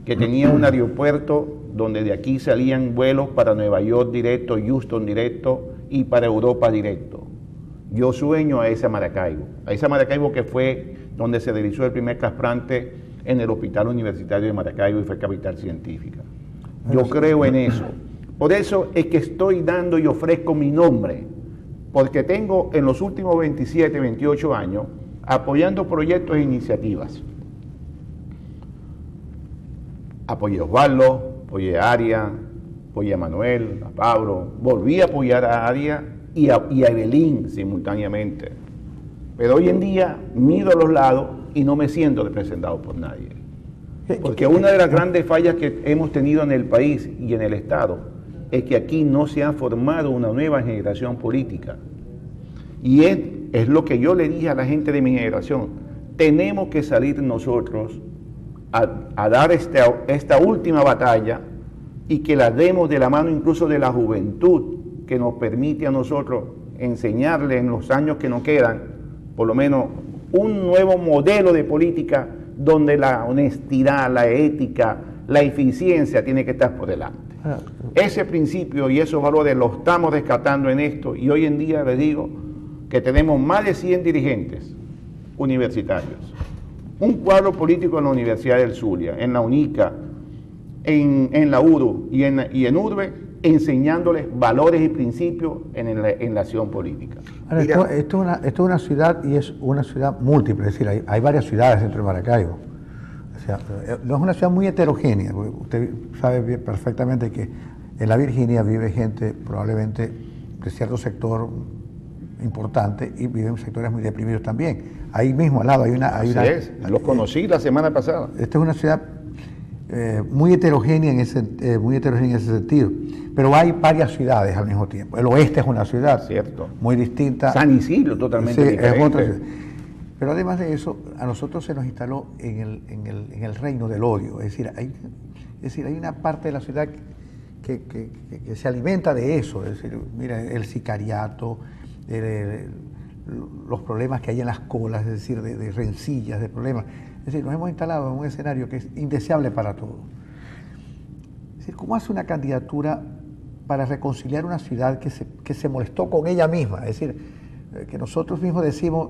que tenía un aeropuerto donde de aquí salían vuelos para Nueva York directo, Houston directo y para Europa directo. Yo sueño a esa Maracaibo que fue donde se realizó el primer trasplante en el Hospital Universitario de Maracaibo y fue capital científica. Yo creo en eso. Por eso es que estoy dando y ofrezco mi nombre, porque tengo en los últimos 27, 28 años apoyando proyectos e iniciativas. Apoyé a Osvaldo, apoyé a Aria, apoyé a Manuel, a Pablo, volví a apoyar a Aria y a Evelyn simultáneamente. Pero hoy en día miro a los lados y no me siento representado por nadie. Porque una de las grandes fallas que hemos tenido en el país y en el Estado es que aquí no se ha formado una nueva generación política. Y es lo que yo le dije a la gente de mi generación. Tenemos que salir nosotros a dar esta última batalla y que la demos de la mano incluso de la juventud, que nos permite a nosotros enseñarle en los años que nos quedan, por lo menos un nuevo modelo de política donde la honestidad, la ética, la eficiencia tiene que estar por delante. Ese principio y esos valores los estamos rescatando en esto, y hoy en día les digo que tenemos más de 100 dirigentes universitarios, un cuadro político en la Universidad del Zulia, en la UNICA, en la URU y en URBE, enseñándoles valores y principios en la acción política. Ahora, esto es una ciudad, y es una ciudad múltiple, es decir, hay varias ciudades dentro de Maracaibo. O sea, no es una ciudad muy heterogénea, porque usted sabe perfectamente que en la Virginia vive gente probablemente de cierto sector importante y viven sectores muy deprimidos también. Ahí mismo al lado hay una... Los conocí la semana pasada. Esta es una ciudad muy heterogénea en ese sentido, pero hay varias ciudades al mismo tiempo. El oeste es una ciudad muy distinta. San Isidro totalmente diferente. Es otra ciudad. Pero además de eso, a nosotros se nos instaló en el reino del odio. Es decir, hay una parte de la ciudad que se alimenta de eso. Es decir, mira, el sicariato, los problemas que hay en las colas, es decir, de rencillas, de problemas. Es decir, nos hemos instalado en un escenario que es indeseable para todos. Es decir, ¿cómo hace una candidatura para reconciliar una ciudad que se molestó con ella misma? Es decir, que nosotros mismos decimos,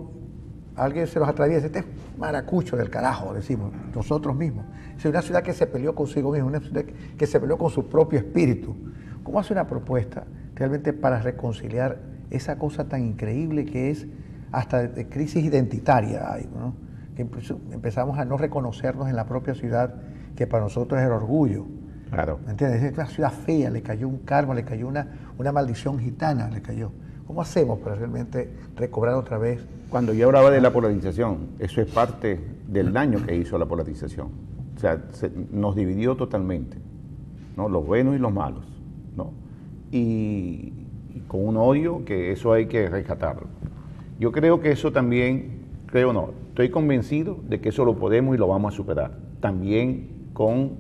alguien se los atraviesa, este es maracucho del carajo, decimos, nosotros mismos. Es una ciudad que se peleó consigo misma, una ciudad que se peleó con su propio espíritu. ¿Cómo hace una propuesta realmente para reconciliar esa cosa tan increíble que es hasta de crisis identitaria, ¿no? Que empezamos a no reconocernos en la propia ciudad, que para nosotros es el orgullo? Claro. ¿Me entiendes? Es una ciudad fea, le cayó un karma, le cayó una maldición gitana, le cayó. ¿Cómo hacemos para realmente recobrar otra vez? Cuando yo hablaba de la polarización, eso es parte del daño que hizo la polarización. O sea, nos dividió totalmente, ¿no? Los buenos y los malos, ¿no? Y con un odio que eso hay que rescatarlo. Yo creo que eso también, estoy convencido de que eso lo podemos y lo vamos a superar, también con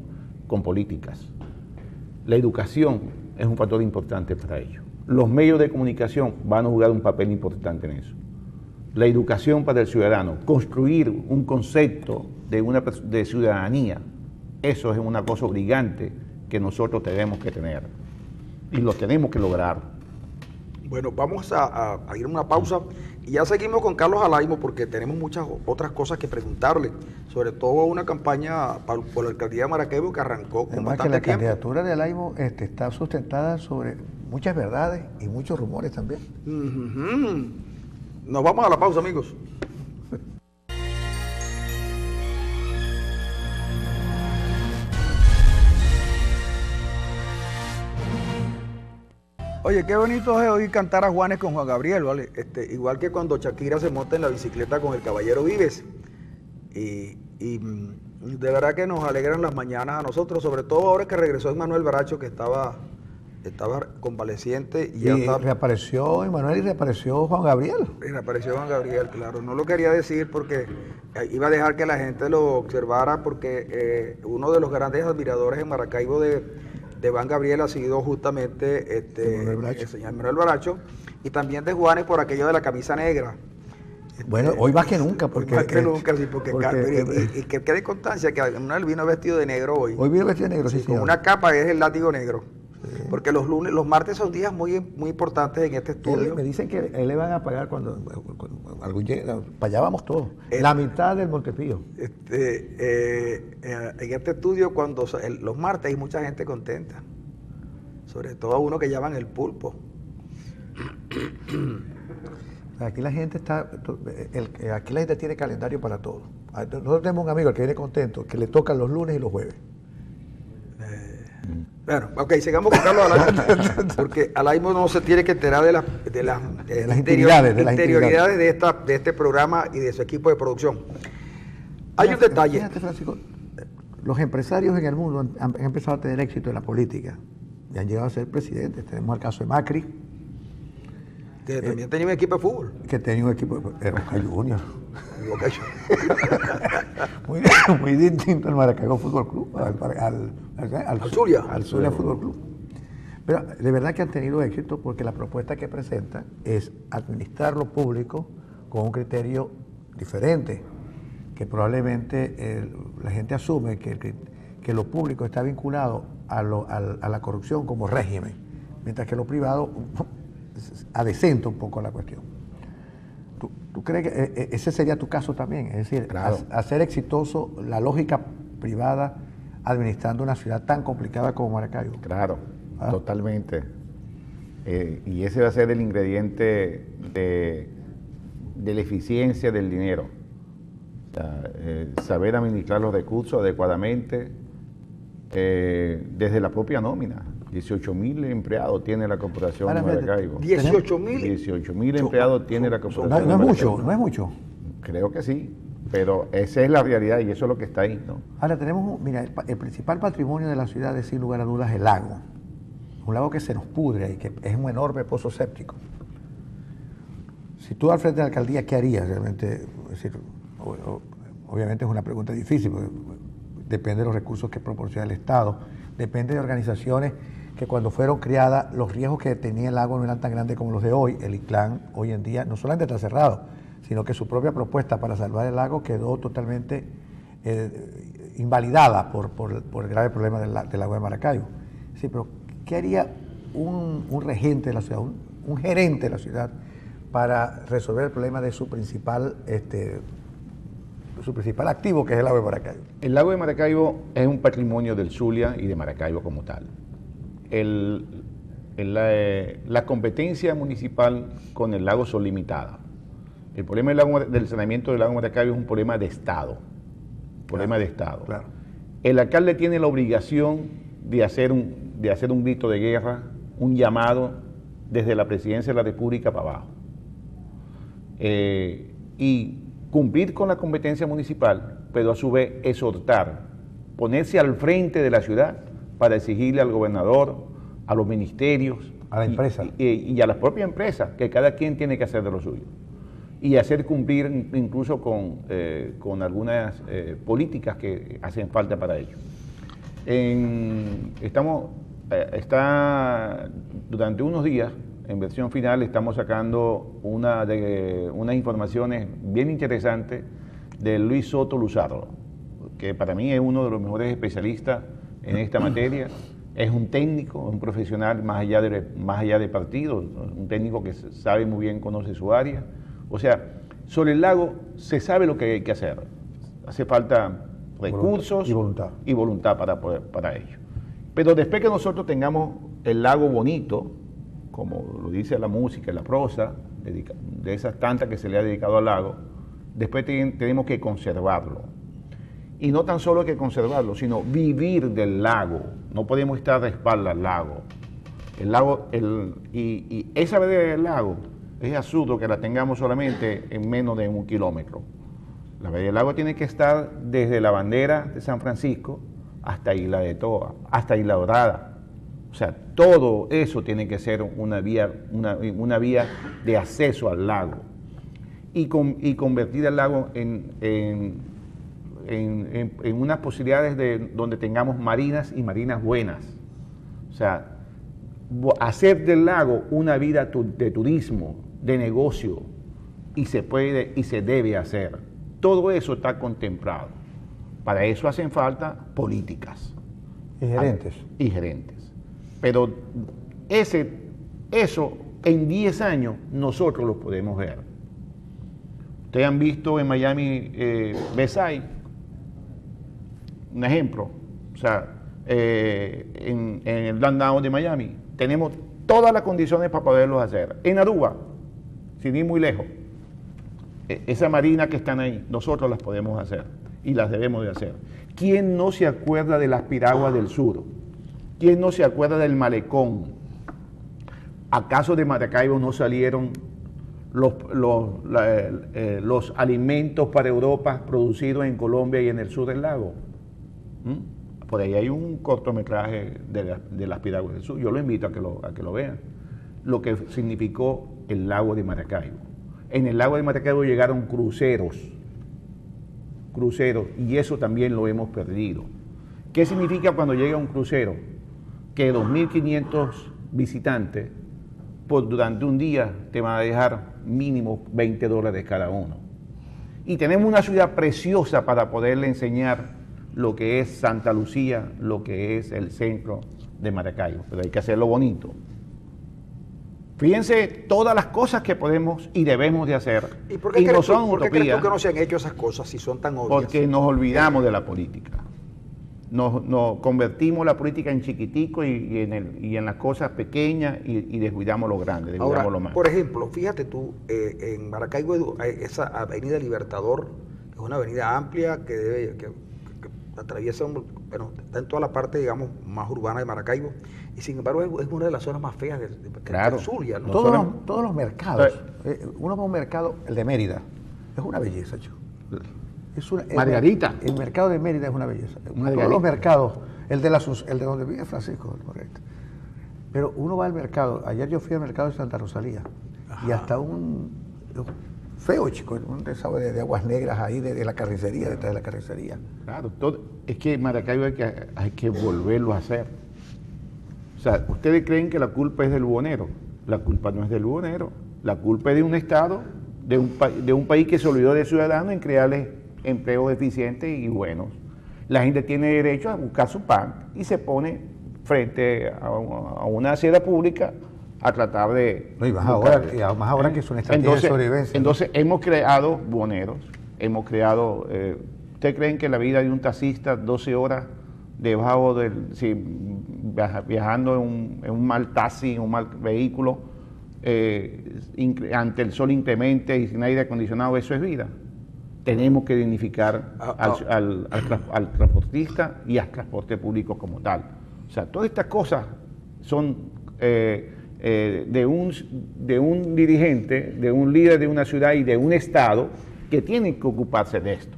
políticas. La educación es un factor importante para ello. Los medios de comunicación van a jugar un papel importante en eso. La educación para el ciudadano, construir un concepto de ciudadanía, eso es una cosa obligante que nosotros tenemos que tener y lo tenemos que lograr. Bueno, vamos a ir a una pausa y ya seguimos con Carlos Alaimo porque tenemos muchas otras cosas que preguntarle, sobre todo una campaña por la alcaldía de Maracaibo que arrancó con bastante que la tiempo. Candidatura de Alaimo está sustentada sobre muchas verdades y muchos rumores también. Nos vamos a la pausa, amigos. Oye, qué bonito es oír cantar a Juanes con Juan Gabriel, ¿vale? Igual que cuando Shakira se monta en la bicicleta con el Caballero Vives. Y de verdad que nos alegran las mañanas a nosotros, sobre todo ahora que regresó Emmanuel Baracho, que estaba convaleciente. Reapareció Emmanuel y reapareció Juan Gabriel. Y reapareció Juan Gabriel, claro. No lo quería decir porque iba a dejar que la gente lo observara, porque uno de los grandes admiradores en Maracaibo de Juan Gabriel ha sido justamente el señor Manuel Baracho, y también de Juanes por aquello de la camisa negra. Bueno, hoy más que nunca, porque... Más que nunca, sí, y que quede constancia que Manuel vino vestido de negro hoy. Hoy vino vestido de negro, sí, con una capa, es el látigo negro. Sí. Porque los martes son días muy importantes en este estudio. Me dicen que él le van a pagar cuando algún llega, para allá vamos todos. La mitad del Montepío. En este estudio, los martes hay mucha gente contenta. Sobre todo uno que llaman el pulpo. Aquí la gente aquí la gente tiene calendario para todo. Nosotros tenemos un amigo que viene contento, que le tocan los lunes y los jueves. Bueno, ok, sigamos con Carlos Alaimo, porque Alaimo no se tiene que enterar de las interioridades de este programa y de su equipo de producción. Hay un detalle. Fíjate, Francisco, los empresarios en el mundo han empezado a tener éxito en la política y han llegado a ser presidentes. Tenemos el caso de Macri, que también tenía un equipo de fútbol. Que tenía un equipo de Boca Juniors. Boca muy, muy distinto al Maracaibo Fútbol Club, al Zulia. Al Zulia Fútbol Club. Pero de verdad que han tenido éxito porque la propuesta que presentan es administrar lo público con un criterio diferente, que probablemente la gente asume que lo público está vinculado a la corrupción como régimen, mientras que lo privado adecenta un poco la cuestión. ¿Tú crees que ese sería tu caso también? Es decir, claro, hacer exitoso la lógica privada administrando una ciudad tan complicada como Maracaibo. Claro, totalmente. Y ese va a ser el ingrediente de la eficiencia del dinero. O sea, saber administrar los recursos adecuadamente desde la propia nómina. 18.000 empleados tiene la Corporación de Maracaibo. 18.000 empleados tiene la Corporación de Maracaibo. No es mucho. Creo que sí, pero esa es la realidad y eso es lo que está ahí, ¿no? Ahora tenemos, mira, el principal patrimonio de la ciudad es sin lugar a dudas el lago. Un lago que se nos pudre y que es un enorme pozo séptico. Si tú al frente de la alcaldía, ¿qué harías realmente? Es decir, obviamente es una pregunta difícil, porque depende de los recursos que proporciona el Estado, depende de organizaciones que cuando fueron creadas los riesgos que tenía el lago no eran tan grandes como los de hoy. El ICLAN hoy en día no solamente está cerrado, sino que su propia propuesta para salvar el lago quedó totalmente invalidada por el grave problema del lago de Maracaibo. Sí, pero ¿qué haría un regente de la ciudad, un gerente de la ciudad para resolver el problema de su principal activo, que es el lago de Maracaibo? El lago de Maracaibo es un patrimonio del Zulia y de Maracaibo como tal. La competencia municipal con el lago son limitadas. El problema del saneamiento del lago de Maracaibo es un problema de Estado. Claro. El alcalde tiene la obligación de hacer un grito de guerra, un llamado desde la presidencia de la República para abajo. Y cumplir con la competencia municipal, pero a su vez exhortar, ponerse al frente de la ciudad para exigirle al gobernador, a los ministerios, a la empresa y a las propias empresas, que cada quien tiene que hacer de lo suyo. Y hacer cumplir incluso con algunas políticas que hacen falta para ello. Durante unos días, en versión final, estamos sacando unas informaciones bien interesantes de Luis Soto Luzardo, que para mí es uno de los mejores especialistas en esta materia. Es un técnico, un profesional más allá de partido, un técnico que sabe muy bien, conoce su área. O sea, sobre el lago se sabe lo que hay que hacer. Hace falta recursos y voluntad para ello. Pero después que nosotros tengamos el lago bonito, como lo dice la música y la prosa, de esas tantas que se le ha dedicado al lago, después tenemos que conservarlo. Y no tan solo hay que conservarlo, sino vivir del lago. No podemos estar de espaldas al lago. Y esa vereda del lago es absurdo que la tengamos solamente en menos de 1 kilómetro. La vereda del lago tiene que estar desde la bandera de San Francisco hasta Isla de Toa, hasta Isla Dorada. O sea, todo eso tiene que ser una vía de acceso al lago. Y convertir el lago en unas posibilidades donde tengamos marinas y marinas buenas. O sea, hacer del lago una vida de turismo, de negocio, y se puede y se debe hacer. Todo eso está contemplado. Para eso hacen falta políticas. Y gerentes. Pero eso en 10 años nosotros lo podemos ver. Ustedes han visto en Miami Versailles, un ejemplo. O sea, en el downtown de Miami tenemos todas las condiciones para poderlos hacer. En Aruba, sin ir muy lejos, esa marina que están ahí, nosotros las podemos hacer y las debemos de hacer. ¿Quién no se acuerda de las piraguas del sur? ¿Quién no se acuerda del malecón? ¿Acaso de Maracaibo no salieron los alimentos para Europa producidos en Colombia y en el sur del lago? Por ahí hay un cortometraje de las piraguas del sur. Yo lo invito a que lo vean. Lo que significó el lago de Maracaibo. En el lago de Maracaibo llegaron cruceros cruceros y eso también lo hemos perdido. ¿Qué significa cuando llega un crucero? Que 2.500 visitantes durante un día te van a dejar mínimo $20 cada uno. Y tenemos una ciudad preciosa para poderle enseñar lo que es Santa Lucía, lo que es el centro de Maracaibo, pero hay que hacerlo bonito. Fíjense todas las cosas que podemos y debemos de hacer. ¿Y por qué no son ¿por qué crees utopías? tú que no se han hecho esas cosas si son tan obvias? Porque nos olvidamos de la política. Nos convertimos la política en chiquitico y en las cosas pequeñas y descuidamos lo grande, descuidamos Ahora, lo más. por ejemplo, fíjate tú, en Maracaibo hay esa avenida Libertador, que es una avenida amplia que atraviesa, bueno, está en toda la parte, digamos, más urbana de Maracaibo, y sin embargo es una de las zonas más feas del Zulia, ¿no? Todos los mercados, uno va a un mercado, el de Mérida, es una belleza, chico. Margarita. El mercado de Mérida es una belleza. Margarita. Todos los mercados, el de donde vive Francisco, correcto. Pero uno va al mercado, ayer yo fui al mercado de Santa Rosalía, y hasta un feo, chico, un desagüe de aguas negras ahí de la carnicería, detrás de la carnicería. Claro, es que Maracaibo hay que volverlo a hacer. O sea, ustedes creen que la culpa es del bubonero. La culpa no es del bubonero. La culpa es de un Estado, de un país que se olvidó de ciudadanos en crearles empleos eficientes y buenos. La gente tiene derecho a buscar su pan y se pone frente a una acera pública a tratar de... No, y más ahora que es una estrategia de sobrevivencia. Entonces hemos creado buhoneros, hemos creado... ¿Ustedes creen que la vida de un taxista, 12 horas debajo viajando en un mal taxi, en un mal vehículo, ante el sol inclemente y sin aire acondicionado, eso es vida? Tenemos que dignificar al transportista y al transporte público como tal. O sea, todas estas cosas son de un dirigente, de un líder de una ciudad y de un Estado que tienen que ocuparse de esto,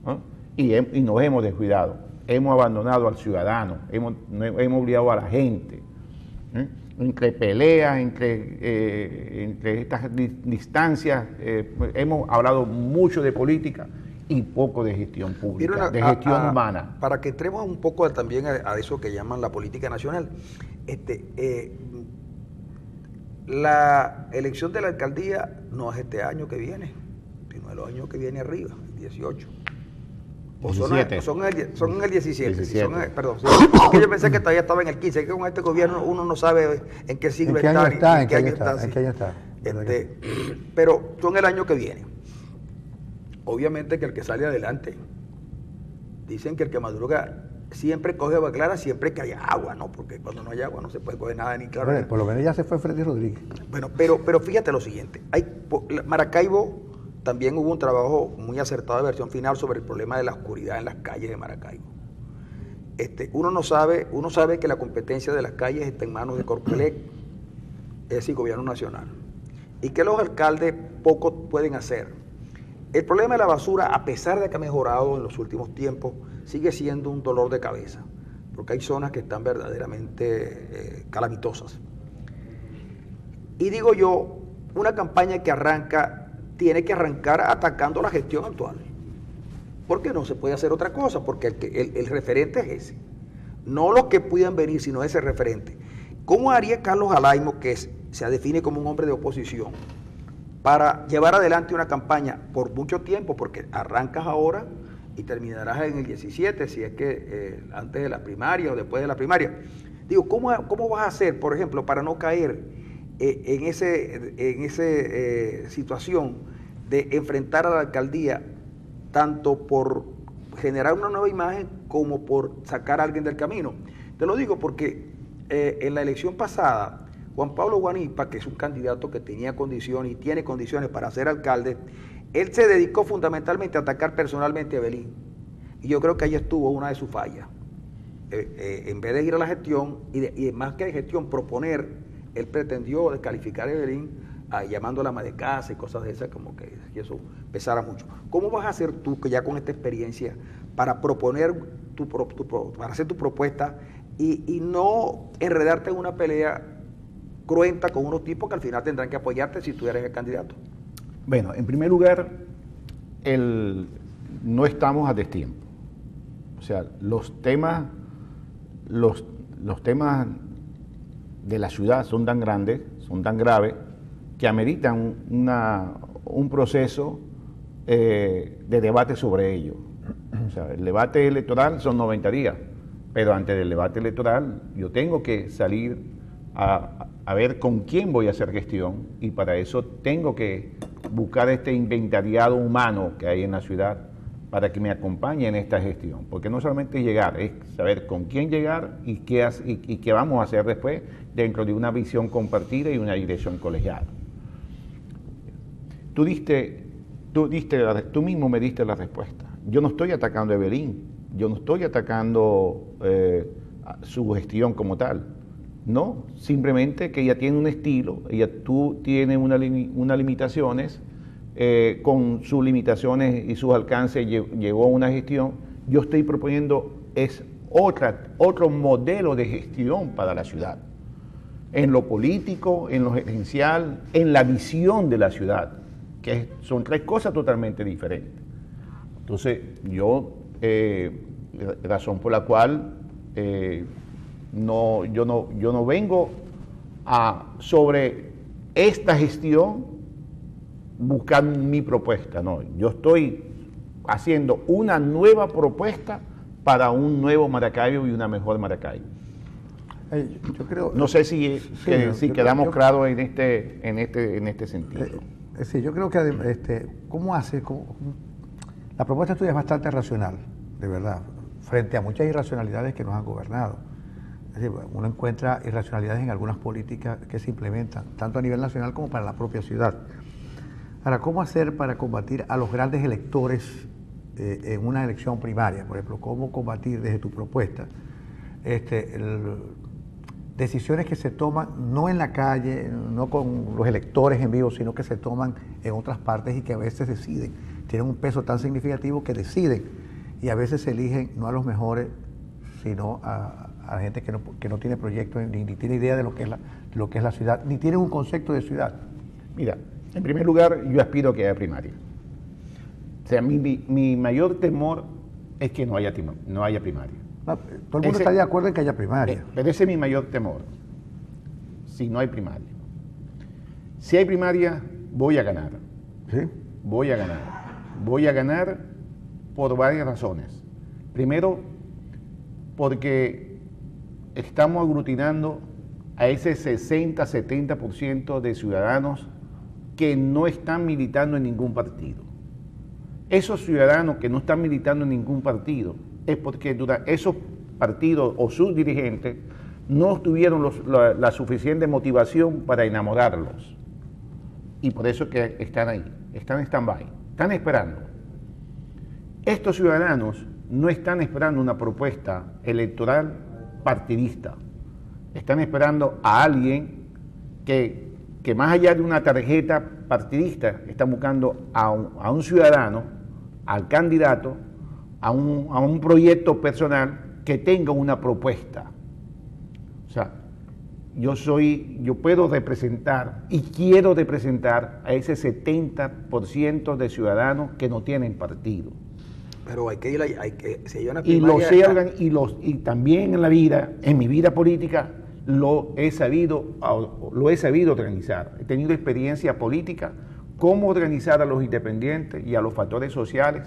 ¿no? Y nos hemos descuidado, hemos abandonado al ciudadano, hemos olvidado a la gente, ¿eh? Entre peleas, entre estas distancias, hemos hablado mucho de política y poco de gestión pública, de gestión humana. Para que entremos un poco también a eso que llaman la política nacional, la elección de la alcaldía no es este año que viene, sino el año que viene arriba, el 18. O son en el 17. Perdón, sí. Yo pensé que todavía estaba en el 15, que con este gobierno uno no sabe en qué siglo está. ¿En qué año está? Pero son el año que viene. Obviamente que el que sale adelante, dicen que el que madruga siempre coge agua clara, siempre que haya agua, ¿no? Porque cuando no hay agua no se puede coger nada ni claro. Bueno, por lo menos ya se fue Freddy Rodríguez. Bueno, pero fíjate lo siguiente, Maracaibo también hubo un trabajo muy acertado de versión final sobre el problema de la oscuridad en las calles de Maracaibo. Uno sabe que la competencia de las calles está en manos de Corpelec, es decir, gobierno nacional, y que los alcaldes poco pueden hacer. El problema de la basura, a pesar de que ha mejorado en los últimos tiempos, sigue siendo un dolor de cabeza, porque hay zonas que están verdaderamente calamitosas. Y digo yo, una campaña que tiene que arrancar atacando la gestión actual, porque no se puede hacer otra cosa, porque el referente es ese, no los que puedan venir, sino ese referente. ¿Cómo haría Carlos Alaimo, que se define como un hombre de oposición, para llevar adelante una campaña por mucho tiempo, porque arrancas ahora y terminarás en el 17, si es que antes de la primaria o después de la primaria? Digo, ¿cómo vas a hacer, por ejemplo, para no caer en esa situación de enfrentar a la alcaldía, tanto por generar una nueva imagen como por sacar a alguien del camino? Te lo digo porque en la elección pasada, Juan Pablo Guanipa, que es un candidato que tenía condiciones y tiene condiciones para ser alcalde, él se dedicó fundamentalmente a atacar personalmente a Evelyn. Y yo creo que ahí estuvo una de sus fallas. En vez de ir a la gestión, y más que de gestión, proponer, él pretendió descalificar a Evelyn, llamándola ama de casa y cosas de esas, como que eso pesara mucho. ¿Cómo vas a hacer tú, que ya con esta experiencia, para proponer para hacer tu propuesta y no enredarte en una pelea cruenta con unos tipos que al final tendrán que apoyarte si tú eres el candidato? Bueno, en primer lugar, no estamos a destiempo. O sea, los temas de la ciudad son tan grandes, son tan graves, que ameritan un proceso de debate sobre ello. O sea, el debate electoral son 90 días, pero antes del debate electoral yo tengo que salir a ver con quién voy a hacer gestión, y para eso tengo que buscar este inventariado humano que hay en la ciudad para que me acompañe en esta gestión, porque no solamente llegar, es saber con quién llegar y qué vamos a hacer después dentro de una visión compartida y una dirección colegiada. Tú mismo me diste la respuesta. Yo no estoy atacando a Evelyn, yo no estoy atacando su gestión como tal. No, simplemente que ella tiene un estilo, tú tienes unas limitaciones, con sus limitaciones y sus alcances llegó a una gestión. Yo estoy proponiendo otro modelo de gestión para la ciudad, en lo político, en lo gerencial, en la visión de la ciudad, que son tres cosas totalmente diferentes. Entonces, razón por la cual yo no vengo sobre esta gestión buscar mi propuesta, no. Yo estoy haciendo una nueva propuesta para un nuevo Maracaibo y una mejor Maracaibo. Yo creo, no sé si quedamos claros en este sentido. Sí, yo creo que la propuesta tuya es bastante racional, de verdad, frente a muchas irracionalidades que nos han gobernado. Es decir, uno encuentra irracionalidades en algunas políticas que se implementan, tanto a nivel nacional como para la propia ciudad. Ahora, ¿cómo hacer para combatir a los grandes electores en una elección primaria? Por ejemplo, ¿cómo combatir desde tu propuesta decisiones que se toman no en la calle, no con los electores en vivo, sino que se toman en otras partes y que a veces deciden, tienen un peso tan significativo que deciden, y a veces se eligen no a los mejores, sino a gente que no tiene proyecto ni tiene idea de lo que es la ciudad, ni tiene un concepto de ciudad? Mira, en primer lugar, yo aspiro a que haya primaria. O sea, mi mayor temor es que no haya primaria. No, todo el mundo está de acuerdo en que haya primaria. Pero ese es mi mayor temor, si no hay primaria. Si hay primaria, voy a ganar. ¿Sí? Voy a ganar. Voy a ganar por varias razones. Primero, porque estamos aglutinando a ese 60-70% de ciudadanos que no están militando en ningún partido. Esos ciudadanos que no están militando en ningún partido es porque esos partidos o sus dirigentes no tuvieron la suficiente motivación para enamorarlos. Y por eso que están ahí, están en stand-by, están esperando. Estos ciudadanos no están esperando una propuesta electoral partidista. Están esperando a alguien que más allá de una tarjeta partidista, está buscando a un ciudadano, al candidato, a un proyecto personal que tenga una propuesta. O sea, yo puedo representar y quiero representar a ese 70% de ciudadanos que no tienen partido. Pero si hay una primaria, y también en la vida, en mi vida política, lo he sabido organizar. He tenido experiencia política, cómo organizar a los independientes y a los factores sociales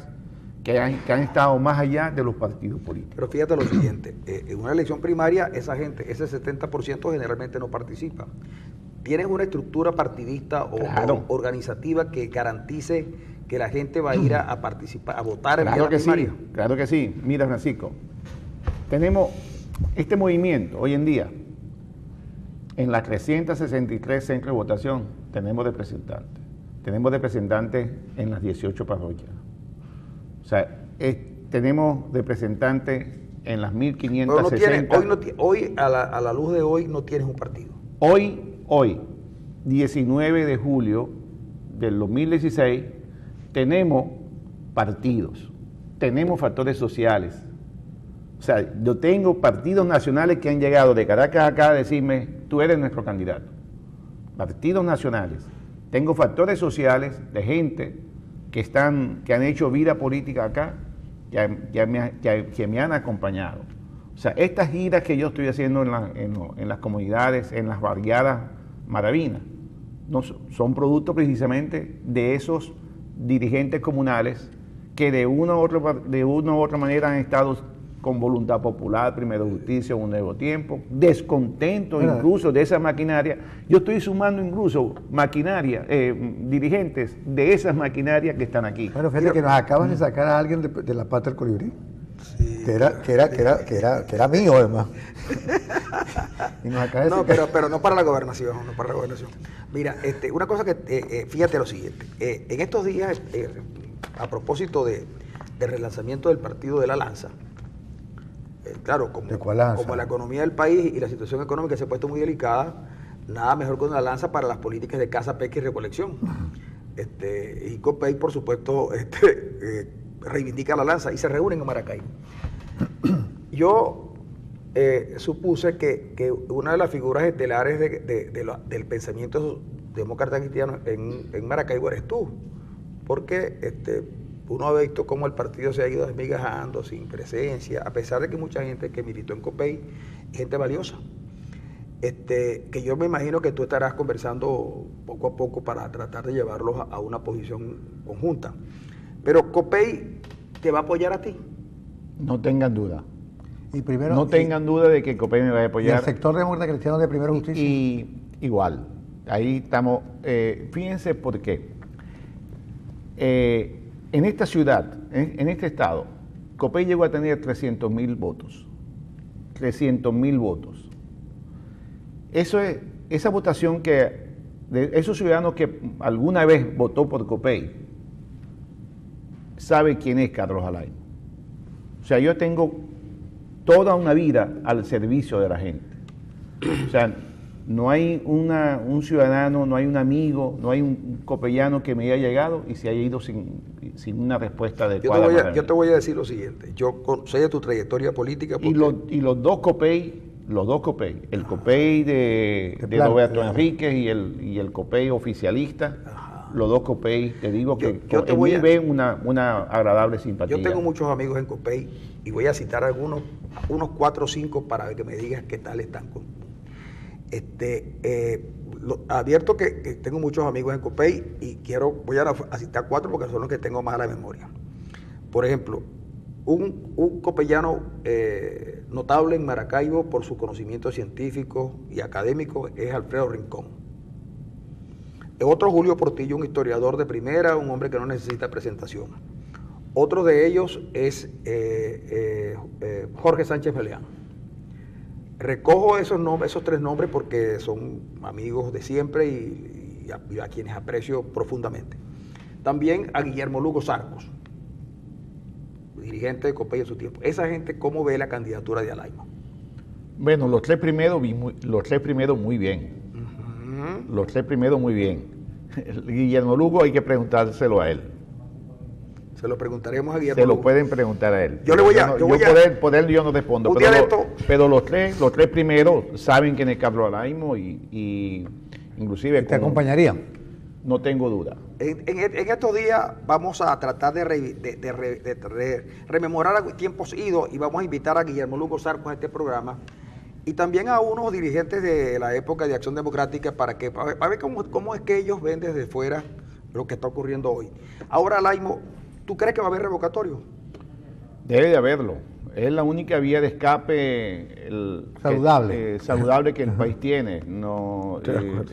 que han estado más allá de los partidos políticos. Pero fíjate lo siguiente, en una elección primaria, esa gente, ese 70% generalmente no participa. ¿Tienen una estructura partidista o organizativa que garantice que la gente va a ir a participar, a votar en la primaria? Sí, claro que sí. Mira, Francisco, tenemos este movimiento hoy en día. En las 363 centros de votación tenemos representantes. Tenemos representantes en las 18 parroquias. O sea, tenemos representantes en las 1560. Hoy a la luz de hoy, no tienes un partido. Hoy, 19 de julio del 2016, tenemos partidos, tenemos factores sociales. O sea, yo tengo partidos nacionales que han llegado de Caracas acá a decirme, tú eres nuestro candidato. Partidos nacionales. Tengo factores sociales de gente que han hecho vida política acá, que me han acompañado. O sea, estas giras que yo estoy haciendo en las comunidades, en las barriadas maravinas, no, son producto precisamente de esos dirigentes comunales que de una u otra manera han estado con voluntad popular, Primero Justicia, Un Nuevo Tiempo, descontentos incluso de esa maquinaria. Yo estoy sumando incluso maquinaria, dirigentes de esas maquinarias que están aquí. Bueno, fíjate que nos acabas de sacar a alguien de la pata del colibrí. Sí. Que era mío, además. Y nos acaba de no, pero no para la gobernación, no para la gobernación. Mira, una cosa que, fíjate lo siguiente, en estos días, a propósito del relanzamiento del Partido de la Lanza, claro, como la economía del país y la situación económica se ha puesto muy delicada, nada mejor que una lanza para las políticas de caza, pesca y recolección. Y COPEI, por supuesto, reivindica la lanza y se reúnen en Maracaibo. Yo supuse que una de las figuras estelares del pensamiento demócrata cristiano en Maracaibo eres tú, porque uno ha visto cómo el partido se ha ido desmigajando sin presencia, a pesar de que mucha gente que militó en COPEI es gente valiosa. Que yo me imagino que tú estarás conversando poco a poco para tratar de llevarlos a una posición conjunta. Pero COPEI te va a apoyar a ti. No tengan duda. Y primero, no tengan duda de que COPEI me va a apoyar. ¿Y el sector demócrata cristiano de Primero Justicia? Y igual. Ahí estamos. Fíjense por qué. En esta ciudad, en este estado, COPEI llegó a tener 300.000 votos. 300.000 votos. Esa votación de esos ciudadanos que alguna vez votó por COPEI, sabe quién es Carlos Alaimo. O sea, yo tengo toda una vida al servicio de la gente. O sea, no hay un ciudadano, no hay un amigo, no hay un copellano que me haya llegado y se haya ido sin una respuesta adecuada. Yo te voy a decir lo siguiente. Yo sé de tu trayectoria política. Y los dos COPEI, el COPEI de Roberto Enríquez y el COPEI oficialmente, los dos COPEI, te digo que en mí ven una agradable simpatía. Yo tengo muchos amigos en COPEI y voy a citar unos 4 o 5 para que me digas qué tal están con. Advierto que tengo muchos amigos en COPEI y voy a citar 4 porque son los que tengo más a la memoria. Por ejemplo, un copellano notable en Maracaibo por su conocimiento científico y académico es Alfredo Rincón. Otro, Julio Portillo, un historiador de primera, un hombre que no necesita presentación. Otro de ellos es Jorge Sánchez Meleán. Recojo esos 3 nombres porque son amigos de siempre y a quienes aprecio profundamente. También a Guillermo Lugo Sarcos, dirigente de COPEI en su tiempo. Esa gente, ¿cómo ve la candidatura de Alaimo? Bueno, los tres primeros muy bien. Los 3 primeros muy bien. Guillermo Lugo hay que preguntárselo a él. Se lo preguntaremos a Guillermo Se Lugo. lo pueden preguntar a él. Yo no respondo. Pero los tres primeros saben quién es Carlos Alaimo y inclusive... ¿Te acompañaría? No tengo duda. En estos días vamos a tratar de rememorar tiempos idos y vamos a invitar a Guillermo Lugo Sarcos a este programa y también a unos dirigentes de la época de Acción Democrática para ver cómo es que ellos ven desde fuera lo que está ocurriendo hoy. Ahora, Alaimo, ¿tú crees que va a haber revocatorio? Debe de haberlo. Es la única vía de escape saludable que el país tiene. No,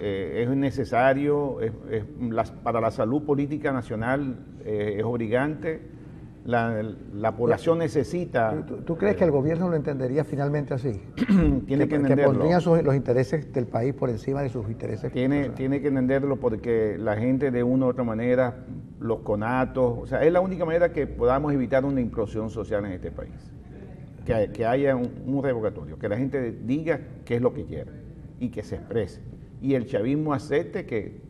es necesario, para la salud política nacional es obligante. La población necesita... ¿Tú crees que el gobierno lo entendería finalmente así? Tiene que entenderlo. Que pondría los intereses del país por encima de sus intereses. Tiene que entenderlo porque la gente de una u otra manera, los conatos, o sea, es la única manera que podamos evitar una implosión social en este país. Que haya un revocatorio, que la gente diga qué es lo que quiere y que se exprese. Y el chavismo acepte que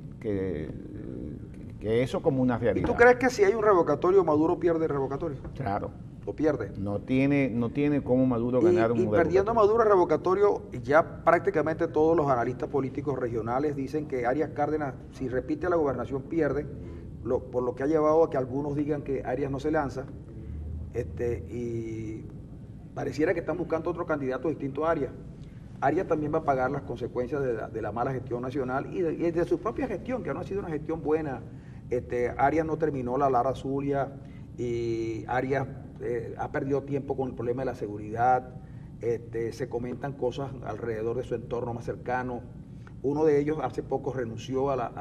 eso como una realidad. ¿Y tú crees que si hay un revocatorio, Maduro pierde el revocatorio? Claro. ¿Lo pierde? No tiene cómo Maduro ganar un revocatorio. Y perdiendo Maduro el revocatorio, ya prácticamente todos los analistas políticos regionales dicen que Arias Cárdenas, si repite la gobernación, pierde, por lo que ha llevado a que algunos digan que Arias no se lanza, y pareciera que están buscando otro candidato distinto a Arias. Arias también va a pagar las consecuencias de la mala gestión nacional y de su propia gestión, que no ha sido una gestión buena. Arias no terminó la Lara Zulia y Arias ha perdido tiempo con el problema de la seguridad. Se comentan cosas alrededor de su entorno más cercano. Uno de ellos hace poco renunció a la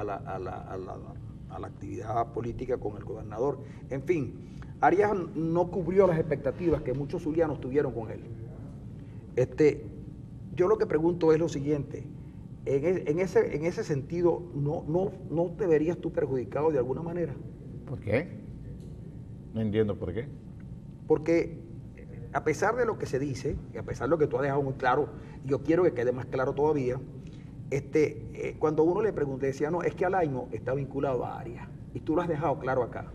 actividad política con el gobernador. En fin, Arias no cubrió las expectativas que muchos zulianos tuvieron con él. Yo lo que pregunto es lo siguiente: en ese sentido, ¿no te verías tú perjudicado de alguna manera? ¿Por qué? No entiendo por qué. Porque a pesar de lo que se dice, y a pesar de lo que tú has dejado muy claro, yo quiero que quede más claro todavía, cuando uno le pregunté, decía, no, es que Alaimo está vinculado a Arias, y tú lo has dejado claro acá.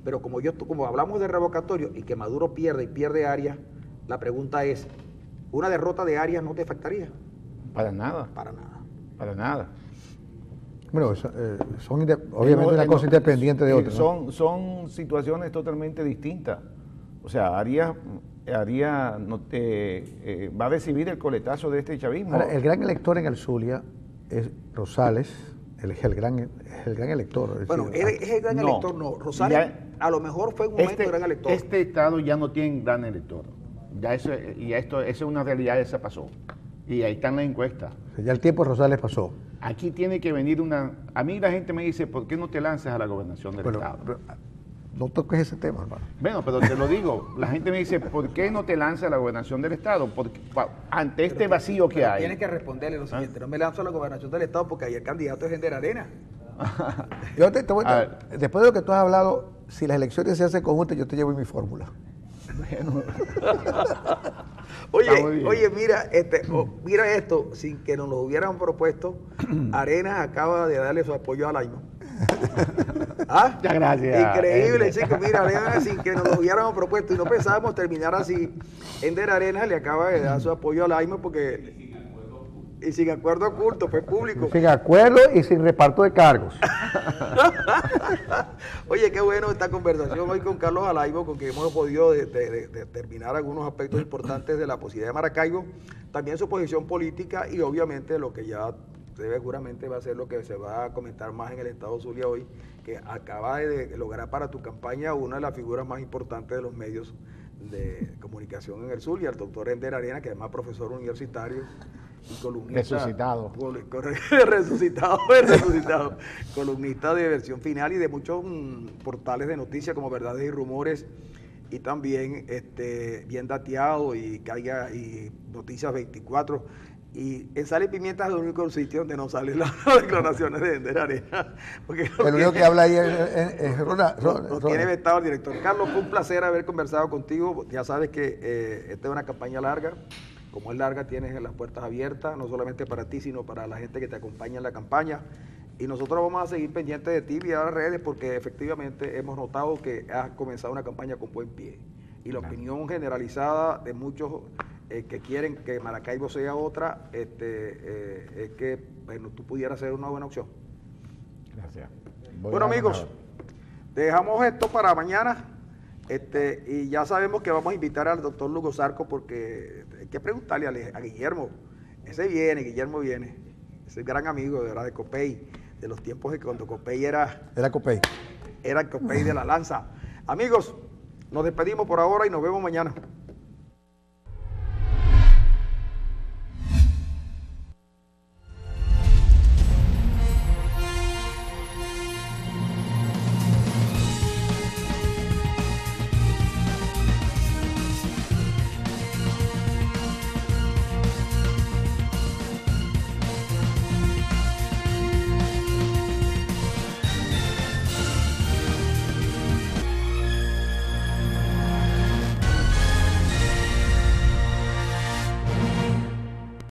Pero como hablamos de revocatorio y que Maduro pierde y pierde Arias, la pregunta es, ¿una derrota de Arias no te afectaría? Para nada. Para nada. Para nada. Bueno, son obviamente una cosa independiente de otra, ¿no? Son situaciones totalmente distintas. O sea, Arias va a recibir el coletazo de este chavismo. Ahora, el gran elector en el Zulia es Rosales, es el gran elector. Bueno, es el gran elector, no. Rosales ya, a lo mejor fue un momento gran elector. Este estado ya no tiene gran elector. Ya eso es una realidad, esa pasó. Y ahí están las encuestas. Ya el tiempo de Rosales pasó. Aquí tiene que venir A mí la gente me dice, ¿por qué no te lanzas a la gobernación del estado? No toques ese tema, hermano. Bueno, pero te lo digo. La gente me dice, ¿por qué no te lanzas a la gobernación del estado? Porque ante este vacío que hay. Tienes que responderle lo siguiente: no me lanzo a la gobernación del estado porque ahí el candidato es Ender Arena. Después de lo que tú has hablado, si las elecciones se hacen conjuntas, yo te llevo mi fórmula. Bueno. Oye, mira esto, sin que nos lo hubieran propuesto, Arenas acaba de darle su apoyo al Alaimo. ¿Ah? Muchas gracias. Increíble, chicos. Mira, Arenas, sin que nos lo hubiéramos propuesto y no pensábamos terminar así. Ender Arenas le acaba de dar su apoyo al Alaimo porque... Y sin acuerdo oculto, fue público. Sin acuerdo y sin reparto de cargos. Oye, qué bueno esta conversación hoy con Carlos Alaimo, con quien hemos podido determinar algunos aspectos importantes de la posibilidad de Maracaibo, también su posición política y obviamente lo que ya seguramente va a ser lo que se va a comentar más en el Estado Zulia hoy, que acaba de lograr para tu campaña una de las figuras más importantes de los medios de comunicación en el Zulia, el doctor Ender Arena, que además es profesor universitario y columnista. Resucitado. Columnista de Versión Final y de muchos portales de noticias como Verdades y Rumores, y también Bien Dateado y Noticias 24. Y en Sal y Pimienta es el único sitio donde no salen las declaraciones de Ender Arena. El único que habla ahí es Ronald. Lo tiene vetado el director. Carlos, fue un placer haber conversado contigo. Ya sabes que esta es una campaña larga. Como es larga, tienes las puertas abiertas, no solamente para ti, sino para la gente que te acompaña en la campaña. Y nosotros vamos a seguir pendientes de ti vía las redes, porque efectivamente hemos notado que has comenzado una campaña con buen pie. Y la opinión generalizada de muchos que quieren que Maracaibo sea otra, es que tú pudieras ser una buena opción. Gracias. Bueno, amigos, dejamos esto para mañana. Y ya sabemos que vamos a invitar al doctor Lugo Zarco, porque hay que preguntarle a Guillermo. Guillermo viene. Ese gran amigo de verdad de Copey, de los tiempos de cuando Copey era Copey. Era el Copey de la lanza. Amigos, nos despedimos por ahora y nos vemos mañana.